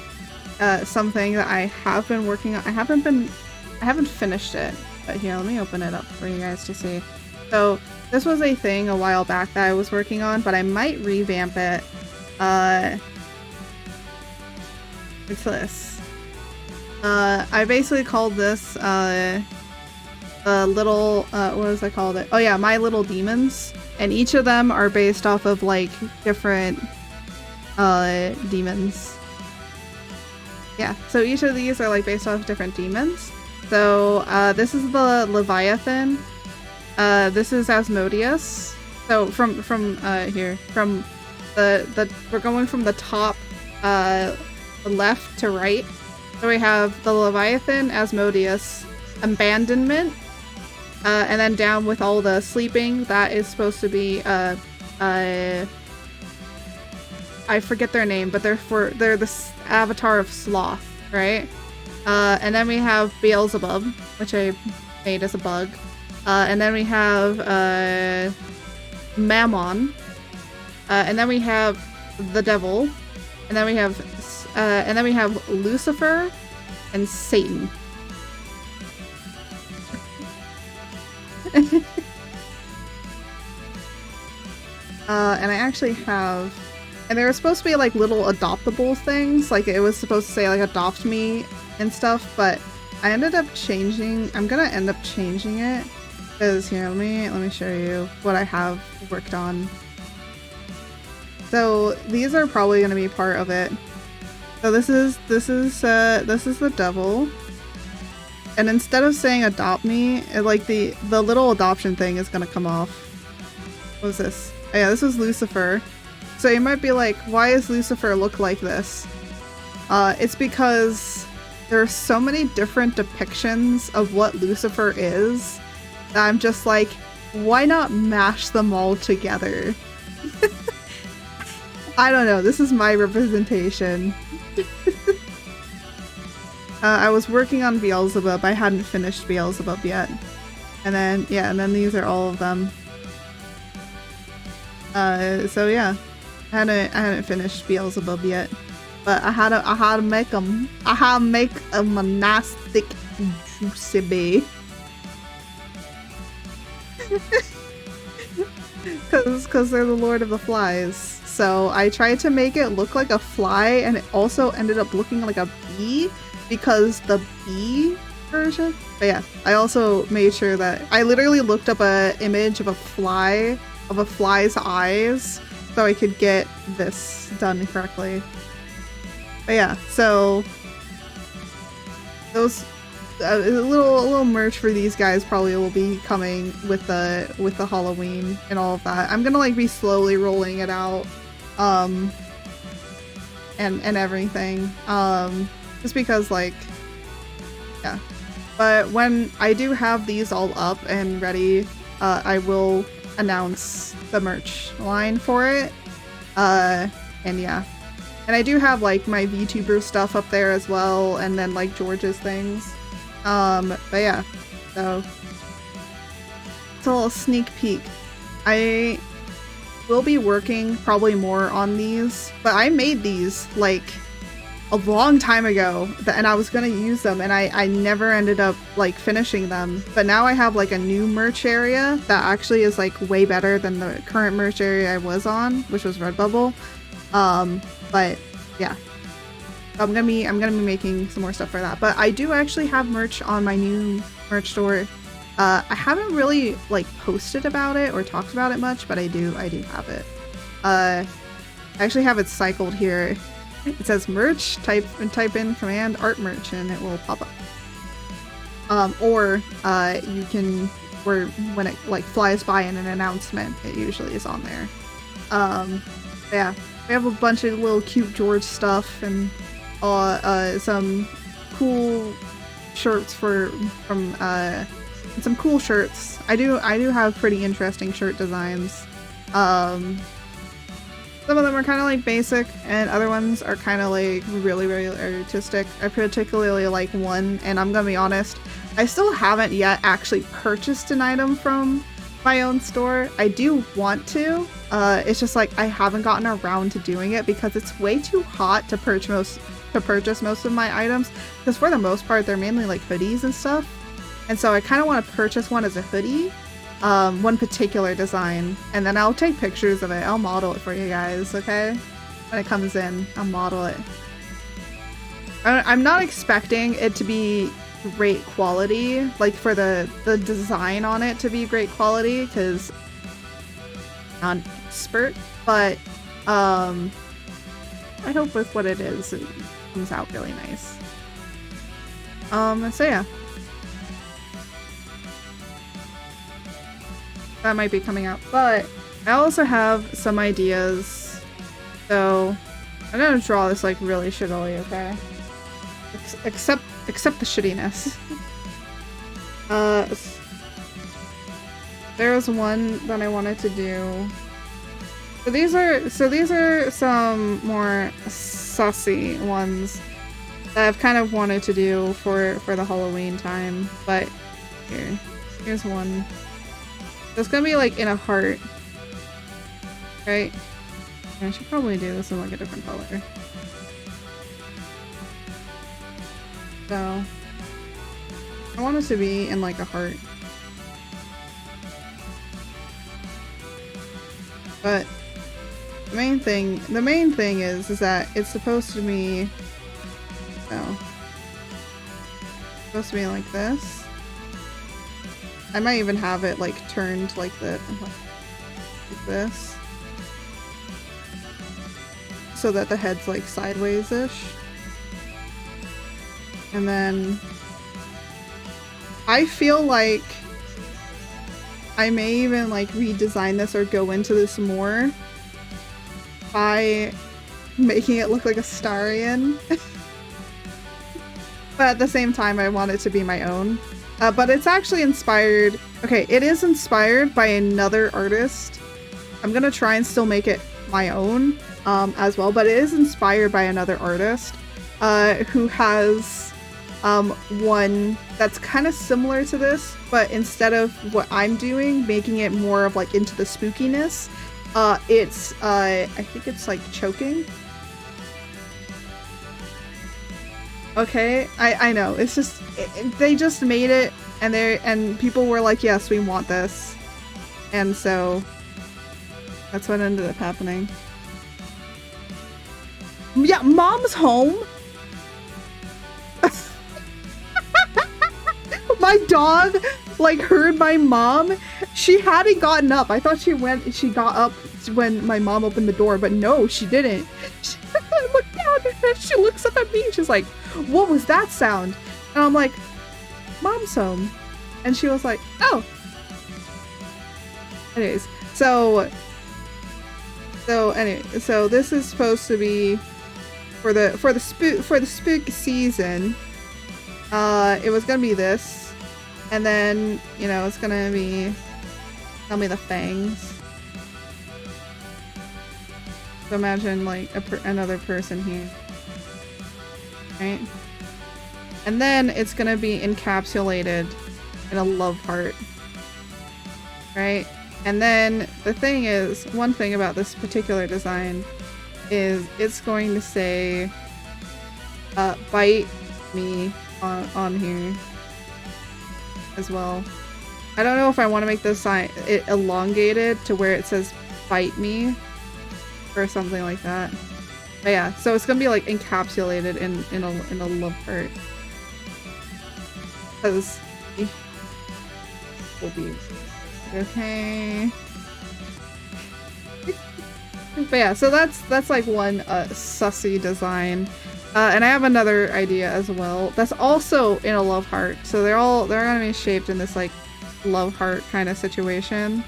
something that I have been working on. I haven't finished it, but here, let me open it up for you guys to see. So, this was a thing a while back that I was working on, but I might revamp it. It's this. I basically called this, little, what was I called it? Oh yeah, My Little Demons. And each of them are based off of, like, different, demons. Yeah, so each of these are, like, based off of different demons. So, this is the Leviathan. This is Asmodeus. So, from here, from we're going from the top, left to right. So we have the Leviathan, Asmodeus, Abandonment, and then down with all the sleeping, that is supposed to be, I forget their name, but they're the avatar of Sloth, right? And then we have Beelzebub, which I made as a bug. And then we have, Mammon. And then we have the Devil. And then we have Lucifer and Satan. And I actually have, and they were supposed to be like little adoptable things, like it was supposed to say like adopt me and stuff, but I ended up changing, I'm gonna end up changing it, because here, let me show you what I have worked on. So these are probably gonna be part of it. So this is the Devil. And instead of saying adopt me, like the little adoption thing is gonna come off. What was this? Oh yeah, this is Lucifer. So you might be like, why does Lucifer look like this? It's because there are so many different depictions of what Lucifer is that I'm just like, why not mash them all together? I don't know, this is my representation. I was working on Beelzebub. I hadn't finished Beelzebub yet. And then, yeah, and then these are all of them. So yeah. I hadn't finished Beelzebub yet, but I had to make them. I had to make a monastic juicy because they're the Lord of the Flies. So I tried to make it look like a fly, and it also ended up looking like a bee because the bee version. But yeah, I also made sure that I literally looked up an image of a fly's eyes so I could get this done correctly. But yeah, so those a little merch for these guys probably will be coming with the Halloween and all of that. I'm gonna like be slowly rolling it out, and everything, just because like, yeah. But when I do have these all up and ready, I will announce the merch line for it, and yeah. And I do have like my VTuber stuff up there as well, and then like George's things. But yeah, so it's a little sneak peek. I will be working probably more on these, but I made these like a long time ago, and I was gonna use them, and I never ended up like finishing them. But now I have like a new merch area that actually is like way better than the current merch area I was on, which was Redbubble. But yeah. I'm gonna be making some more stuff for that. But I do actually have merch on my new merch store. I haven't really like posted about it or talked about it much, but I do have it. I actually have it cycled here. It says merch, type in command art merch and it will pop up. Or you can, or when it like flies by in an announcement, it usually is on there. Yeah, we have a bunch of little cute George stuff and some cool shirts from some cool shirts. I do have pretty interesting shirt designs. Some of them are kind of like basic, and other ones are kind of like really, really artistic. I particularly like one, and I'm gonna be honest, I still haven't yet actually purchased an item from my own store. I do want to. It's just like I haven't gotten around to doing it because it's way too hot to purchase most of my items, because for the most part they're mainly like hoodies and stuff, and so I kind of want to purchase one as a hoodie, one particular design, and then I'll take pictures of it. I'll model it for you guys, okay? When it comes in, I'll model it. I'm not expecting it to be great quality, like for the design on it to be great quality, because I'm not an expert, but I hope with what it is, it comes out really nice. So yeah. That might be coming out, but I also have some ideas, so I'm gonna draw this like really shittily, okay? Except the shittiness. There's one that I wanted to do. So these are some more sussy ones that I've kind of wanted to do for the Halloween time, but here's one. It's gonna be like in a heart, right? I should probably do this in like a different color. So I want it to be in like a heart, but the main thing is that it's supposed to be supposed to be like this. I might even have it like turned like this, so that the head's like sideways-ish. And then I feel like I may even like redesign this or go into this more by making it look like a Starion. But at the same time, I want it to be my own. But it's actually inspired. Okay, it is inspired by another artist. I'm gonna try and still make it my own as well, but it is inspired by another artist who has one that's kind of similar to this, but instead of what I'm doing, making it more of like into the spookiness, It's I think it's like choking. Okay, I know. It's just they just made it, and people were like, "Yes, we want this," and so that's what ended up happening. Yeah, mom's home. My dog like heard my mom. She hadn't gotten up. I thought she got up when my mom opened the door, but no, she didn't. I looked down and she looks up at me and she's like, "What was that sound?" And I'm like, "Mom's home." And she was like, "Oh." Anyways, so this is supposed to be for the spook season. It was gonna be this, and then it's gonna be tell me the fangs. So imagine like another person here, right? And then it's gonna be encapsulated in a love heart, right? And then the thing is, one thing about this particular design is it's going to say bite me on here as well. I don't know if I want to make this sign it elongated to where it says bite me or something like that. But yeah, so it's gonna be like encapsulated in a love heart. Because will be okay. But yeah, so that's like one sussy design. And I have another idea as well that's also in a love heart. So they're gonna be shaped in this like love heart kind of situation.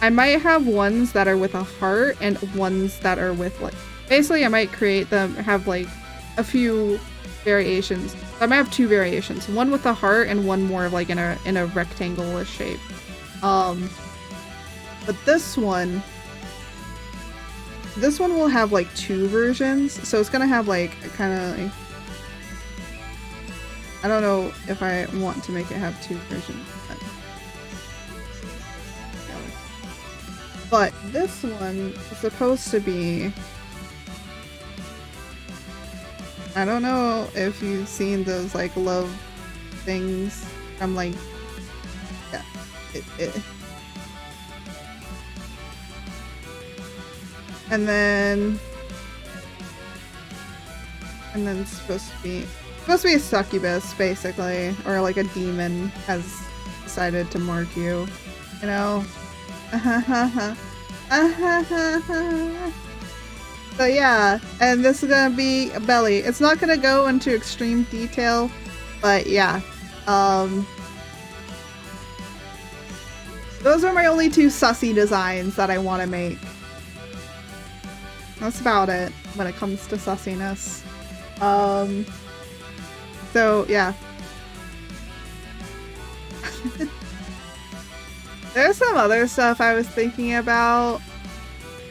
I might have ones that are with a heart and ones that are with like basically I might create them have like a few variations. I might have two variations, one with a heart and one more of like in a rectangle-ish shape. But this one will have like two versions, so it's gonna have like kind of like, I don't know if I want to make it have two versions, but this one is supposed to be, I don't know if you've seen those like love things from like, yeah, and then it's supposed to be a succubus basically, or like a demon has decided to mark you, you know. So yeah, and this is gonna be a belly. It's not gonna go into extreme detail, but yeah. Those are my only two sussy designs that I want to make. That's about it when it comes to sussiness. So yeah. There's some other stuff I was thinking about,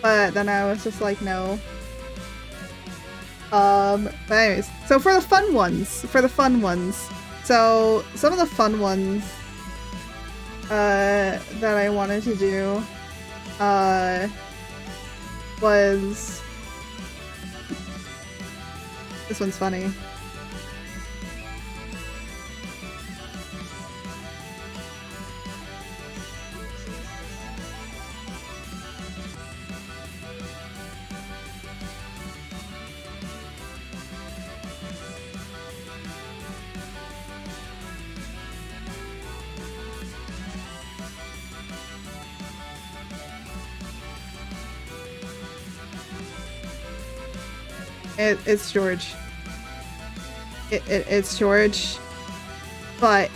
but then I was just like, no. But anyways, so for the fun ones, so some of the fun ones that I wanted to do was this one's funny. It's George. It's George. But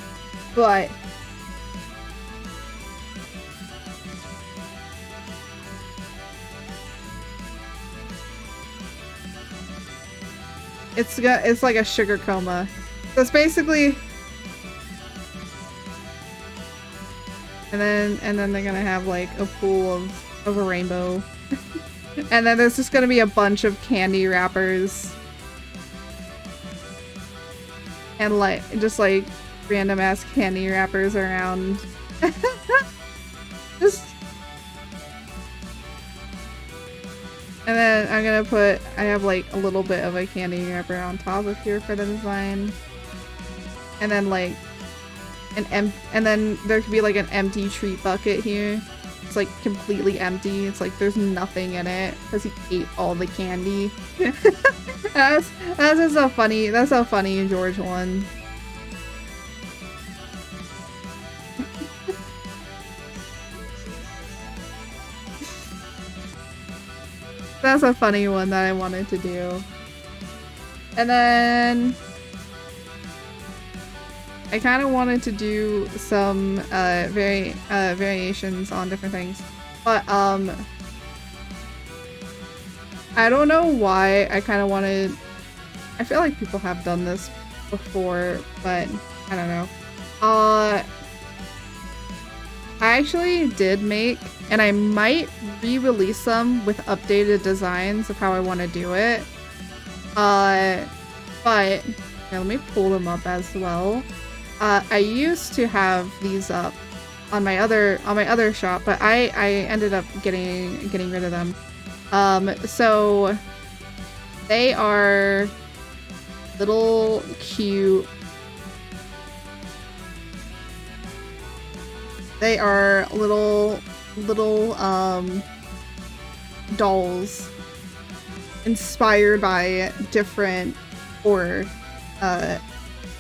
it's like a sugar coma. So it's basically, and then they're gonna have like a pool of a rainbow. And then there's just gonna be a bunch of candy wrappers. And like, just like random ass candy wrappers around. Just And then I'm gonna put, I have like a little bit of a candy wrapper on top of here for the design. And then like and then there could be like an empty treat bucket here. It's like completely empty. It's like there's nothing in it because he ate all the candy. that's just a funny, that's a funny George one. That's a funny one that I wanted to do. And then I kind of wanted to do some variations on different things. But I don't know why I kind of wanted, I feel like people have done this before, but I don't know. I actually did make, and I might re-release them with updated designs of how I want to do it. But yeah, let me pull them up as well. I used to have these up on my other shop, but I ended up getting rid of them. So they are little cute. They are little dolls inspired by different horror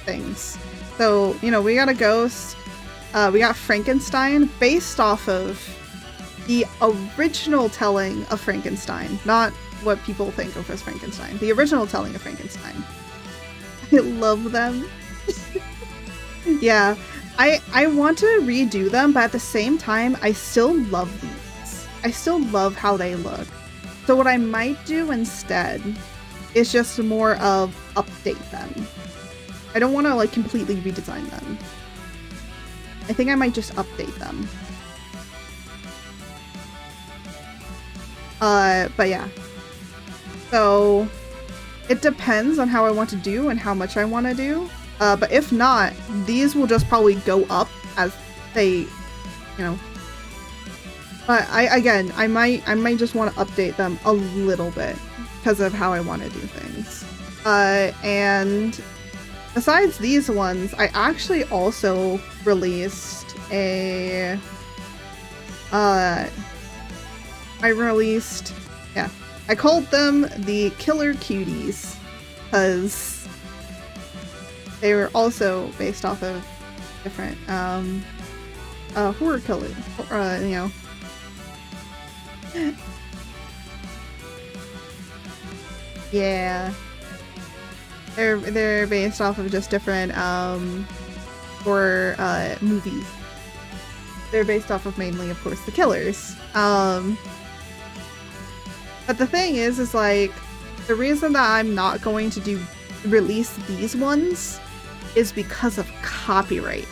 things. So, you know, we got a ghost, we got Frankenstein based off of the original telling of Frankenstein, not what people think of as Frankenstein. The original telling of Frankenstein. I love them. Yeah. I want to redo them, but at the same time, I still love these. I still love how they look. So what I might do instead is just more of update them. I don't want to like completely redesign them. I think I might just update them. But yeah. So it depends on how I want to do and how much I want to do. But if not, these will just probably go up as they, you know. But I might just want to update them a little bit because of how I want to do things. And besides these ones, I actually also released a, I called them the Killer Cuties because they were also based off of different horror killers, you know. Yeah. They're based off of just different horror movies. They're based off of mainly, of course, the killers. But the thing is like the reason that I'm not going to release these ones is because of copyright.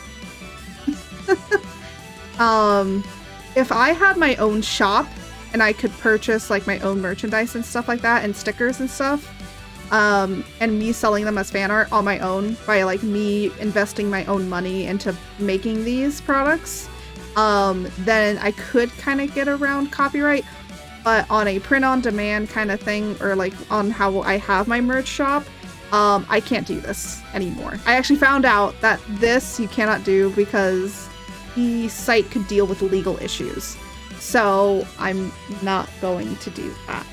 If I had my own shop and I could purchase like my own merchandise and stuff like that and stickers and stuff, and me selling them as fan art on my own by like me investing my own money into making these products, then I could kind of get around copyright. But on a print-on-demand kind of thing, or like on how I have my merch shop, I can't do this anymore. I actually found out that this you cannot do because the site could deal with legal issues. So I'm not going to do that.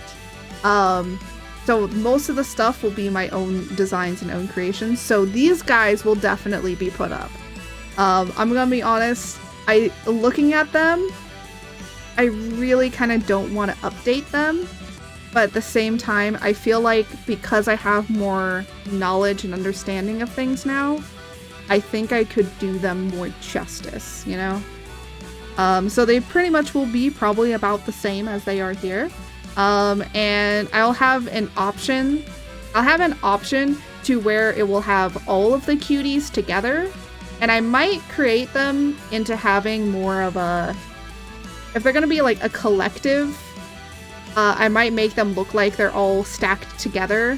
So most of the stuff will be my own designs and own creations. So these guys will definitely be put up. I'm gonna be honest, looking at them, I really kind of don't want to update them. But at the same time, I feel like because I have more knowledge and understanding of things now, I think I could do them more justice, you know? So they pretty much will be probably about the same as they are here. And I'll have an option. I'll have an option to where it will have all of the cuties together. And I might create them into having more of a... If they're going to be like a collective... I might make them look like they're all stacked together,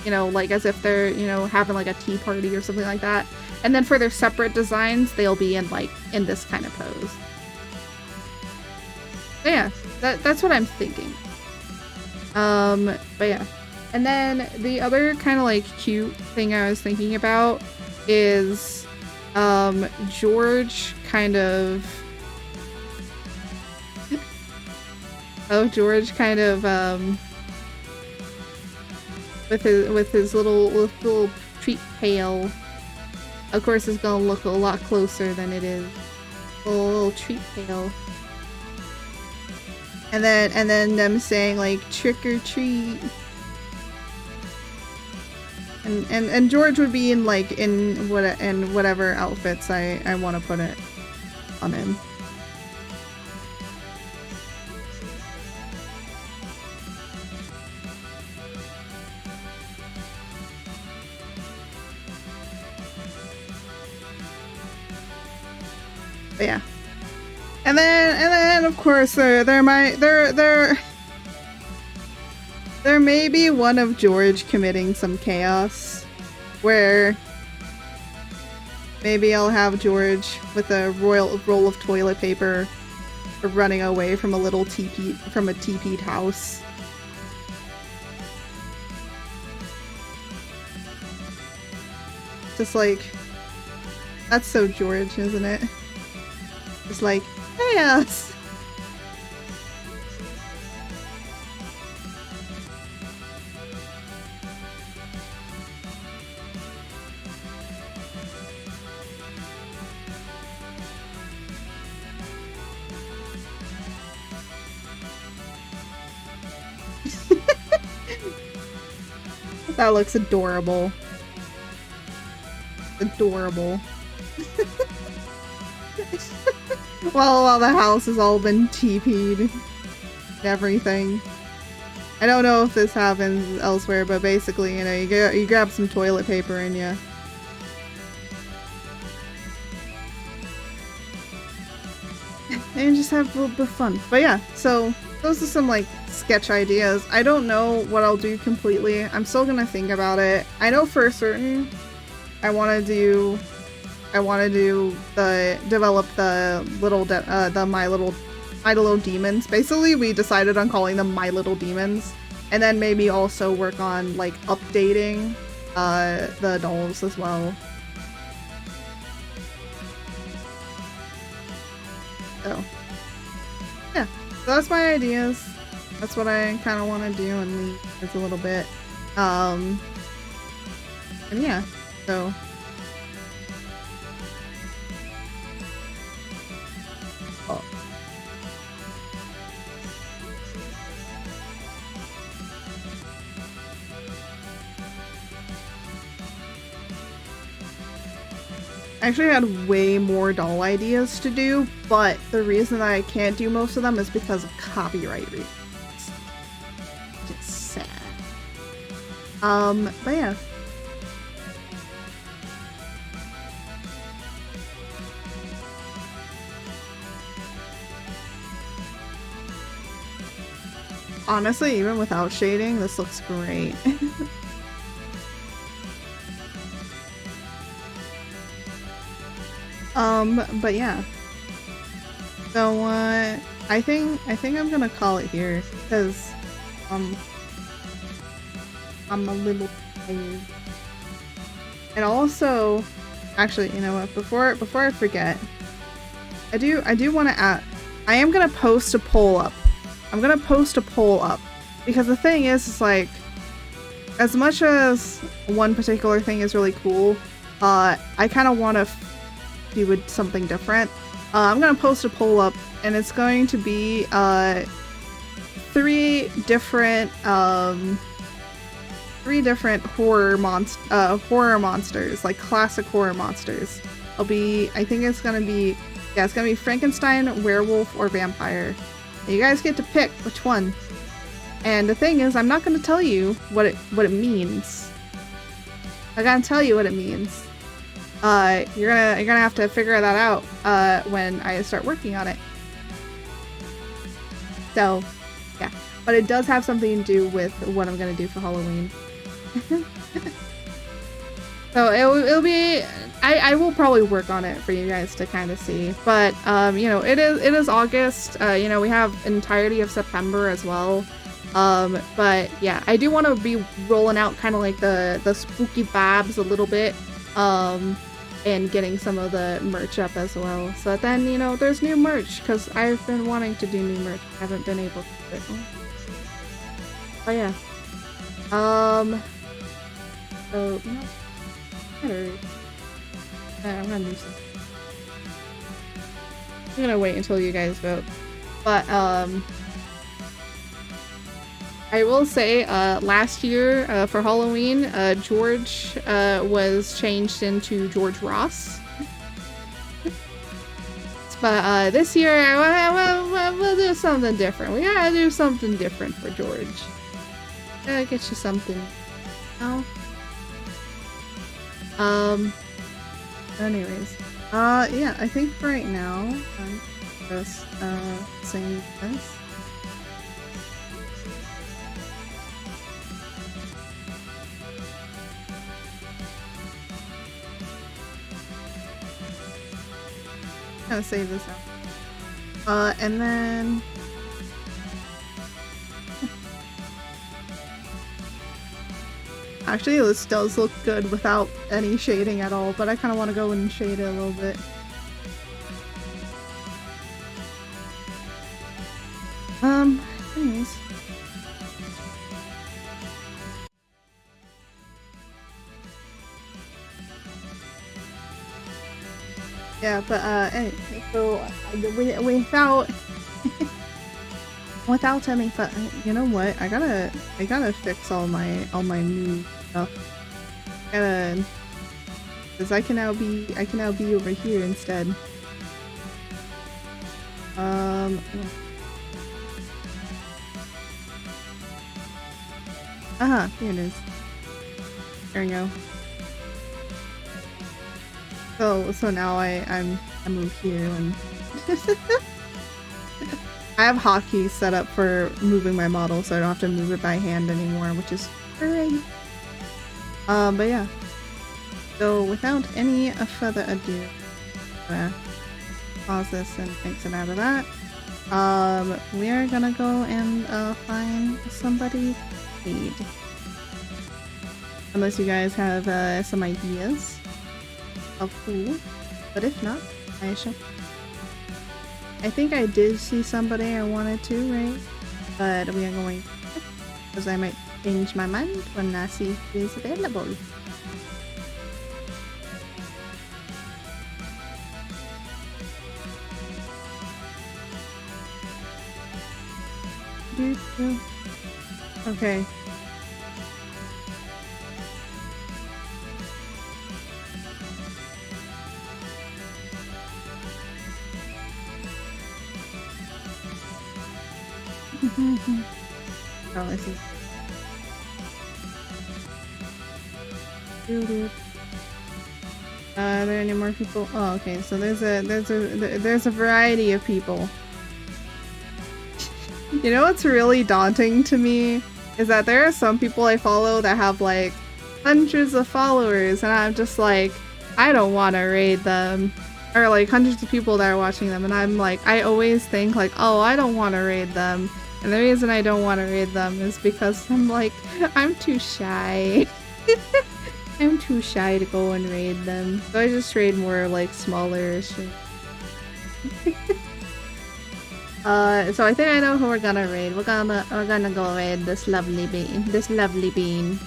you know, like as if they're, you know, having like a tea party or something like that. And then for their separate designs, they'll be in like, in this kind of pose. So yeah, that's what I'm thinking. But yeah. And then the other kind of like cute thing I was thinking about is George kind of George kind of with his little treat pail. Of course it's gonna look a lot closer than it is. A little treat pail. And then them saying like trick or treat. And George would be in like in whatever outfits I want to put it on him. But yeah. And then of course there may be one of George committing some chaos where maybe I'll have George with a roll of toilet paper running away from a teepeed house. Just like, that's so George, isn't it? It's like, chaos! That looks adorable. Adorable. While the house has all been TP'd and everything. I don't know if this happens elsewhere, but basically, you know, you grab some toilet paper and you just have a little bit of fun. But yeah, so those are some like sketch ideas. I don't know what I'll do completely. I'm still gonna think about it. I know for certain I want to develop the My Little Demons. Basically, we decided on calling them My Little Demons, and then maybe also work on like updating the dolls as well. So yeah, so that's my ideas. That's what I kind of want to do and leave just a little bit. And yeah, so. Oh. I actually had way more doll ideas to do, but the reason that I can't do most of them is because of copyright reasons. Just sad. But yeah. Honestly, even without shading, this looks great. But yeah. So, I think I'm gonna call it here, because, I'm a little tired. And also, actually, you know what, before I forget, I do want to add, I am gonna post a poll up. I'm gonna post a poll up, because the thing is like, as much as one particular thing is really cool, I kind of want to do something different. I'm gonna post a poll up, and it's going to be three different horror monsters, like classic horror monsters. I think it's gonna be Frankenstein, werewolf, or vampire. You guys get to pick which one. And the thing is, I'm not going to tell you what it means. I gotta tell you what it means. You're gonna have to figure that out when I start working on it. So, yeah. But it does have something to do with what I'm gonna do for Halloween. So it'll be. I will probably work on it for you guys to kind of see, but you know, it is August. You know, we have an entirety of September as well. But yeah, I do want to be rolling out kind of like the spooky vibes a little bit, and getting some of the merch up as well. So that then, you know, there's new merch, because I've been wanting to do new merch. I haven't been able to do it. Oh yeah. So, you know, I'm gonna do something. I'm gonna wait until you guys vote. But, I will say, last year, for Halloween, George, was changed into George Ross. But, this year, we'll do something different. We gotta do something different for George. Gotta get you something. Oh. Anyways. Yeah, I think for right now, I'm just, saying this. I'm gonna save this out. And then... Actually, this does look good without any shading at all, but I kind of want to go and shade it a little bit. Anyways. Yeah, but, anyway, so, without... without any you know what? I gotta fix all my new stuff. Because I can now be over here instead. Here it is. There we go. So now I move here and I have hotkeys set up for moving my model, so I don't have to move it by hand anymore, which is great. But yeah. So without any further ado, I'm gonna pause this and exit out of that. We are gonna go and find somebody to feed. Unless you guys have some ideas of who, but if not, I shall. I think I did see somebody I wanted to, right? But we are going because I might change my mind when I see who is available. Okay. Oh, I see. Are there any more people? Oh, okay. So there's a variety of people. You know what's really daunting to me is that there are some people I follow that have like hundreds of followers, and I'm just like, I don't want to raid them. Or like hundreds of people that are watching them, and I'm like, I always think like, oh, I don't want to raid them. And the reason I don't want to raid them is because I'm like, I'm too shy. I'm too shy to go and raid them. So I just raid more like smaller shit. So I think I know who we're gonna raid. We're gonna go raid this lovely bean. This lovely bean.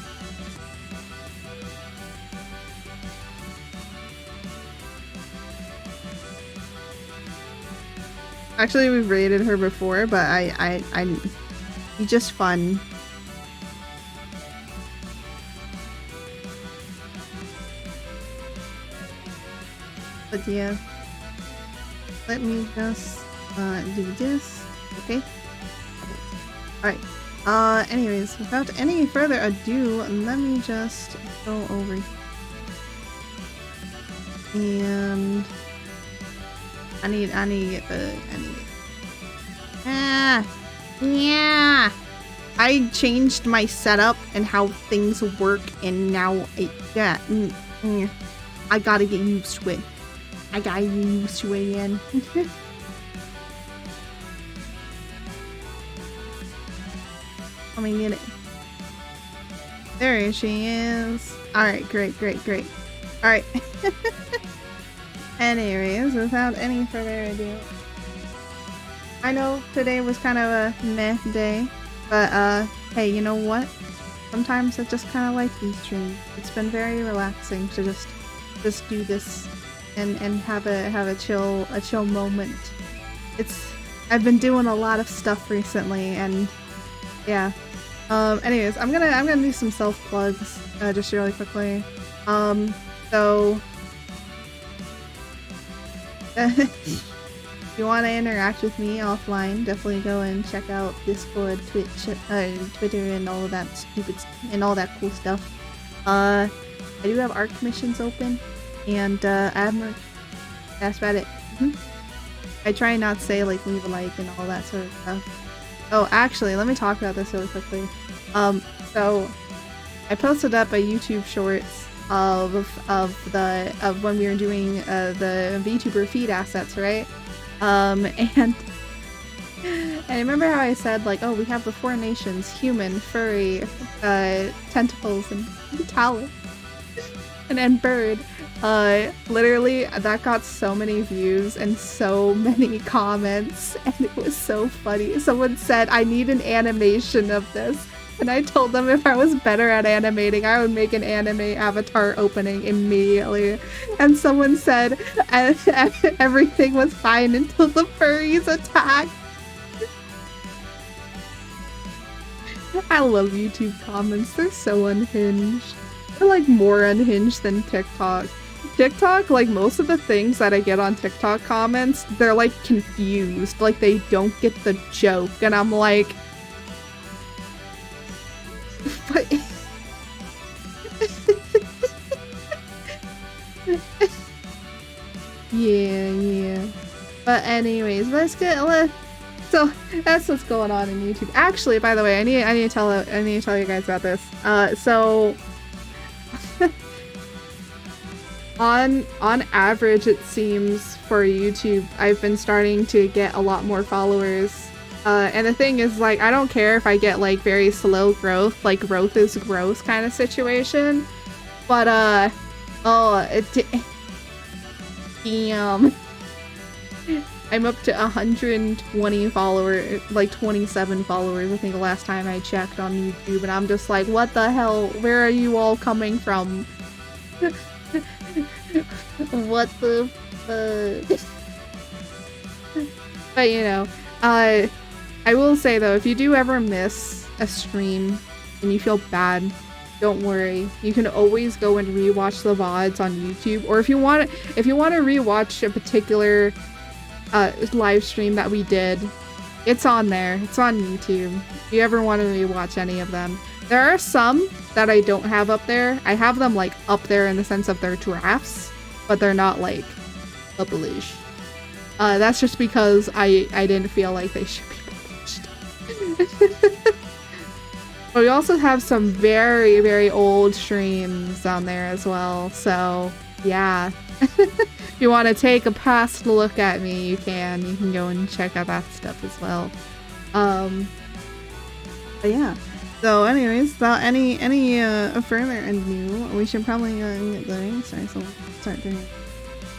Actually, we've raided her before, but it's just fun. But yeah, let me just do this. Okay. Alright. Anyways, without any further ado, let me just go over here. And I need yeah. I changed my setup and how things work, and now I gotta get used to it. I gotta get used to it again. Let me get it. There she is. Alright, great. Alright. Anyways, without any further ado. I know today was kind of a meh day, but hey, you know what? Sometimes I just kind of like these streams. It's been very relaxing to just do this and have a chill moment. I've been doing a lot of stuff recently, and yeah. Anyways, I'm gonna do some self plugs just really quickly. So if you want to interact with me offline, definitely go and check out Discord, Twitch, Twitter, and all of that cool stuff. I do have art commissions open, and I have merch. That's about it. I try not to say like leave a like and all that sort of stuff. Oh, actually, let me talk about this really quickly. So I posted up a YouTube Shorts of when we were doing the VTuber feed assets, right? And I remember how I said like, oh, we have the 4 nations: human, furry, tentacles, and talent, and then bird. Literally, that got so many views and so many comments, and it was so funny. Someone said, I need an animation of this. And I told them if I was better at animating, I would make an anime avatar opening immediately. And someone said everything was fine until the furries attacked. I love YouTube comments. They're so unhinged. They're like more unhinged than TikTok. TikTok, like most of the things that I get on TikTok comments, they're like confused. Like they don't get the joke. And I'm like... But yeah. But anyways, so that's what's going on in YouTube. Actually, by the way, I need to tell you guys about this. So on average, it seems for YouTube, I've been starting to get a lot more followers. And the thing is, like, I don't care if I get, like, very slow growth, like, growth is growth kind of situation. But, damn. I'm up to 120 followers, like, 27 followers, I think, the last time I checked on YouTube, and I'm just like, what the hell? Where are you all coming from? What the fuck? But, you know, I will say though, if you do ever miss a stream and you feel bad, don't worry. You can always go and rewatch the VODs on YouTube, or if you want to rewatch a particular live stream that we did, it's on there. It's on YouTube. If you ever want to rewatch any of them, there are some that I don't have up there. I have them like up there in the sense of they're drafts, but they're not like published. That's just because I didn't feel like they should be. But we also have some very, very old streams on there as well, so yeah. If you want to take a past look at me, you can go and check out that stuff as well. But yeah. So anyways, without any further ado, we should probably get going. Sorry, so we'll start doing it.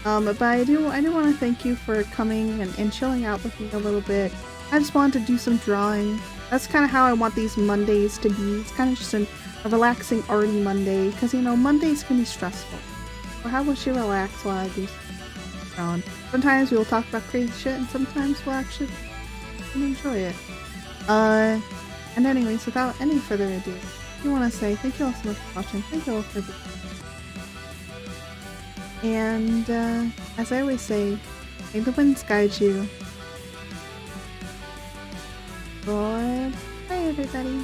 But I do want to thank you for coming and chilling out with me a little bit. I just wanted to do some drawing. That's kind of how I want these Mondays to be. It's kind of just a relaxing, arty Monday, because, you know, Mondays can be stressful. So how about you relax while I do some drawing? Sometimes we'll talk about crazy shit, and sometimes we'll actually enjoy it. And anyways, without any further ado, I want to say thank you all so much for watching. Thank you all for being here. And, as I always say, may the winds guide you. Bye, everybody.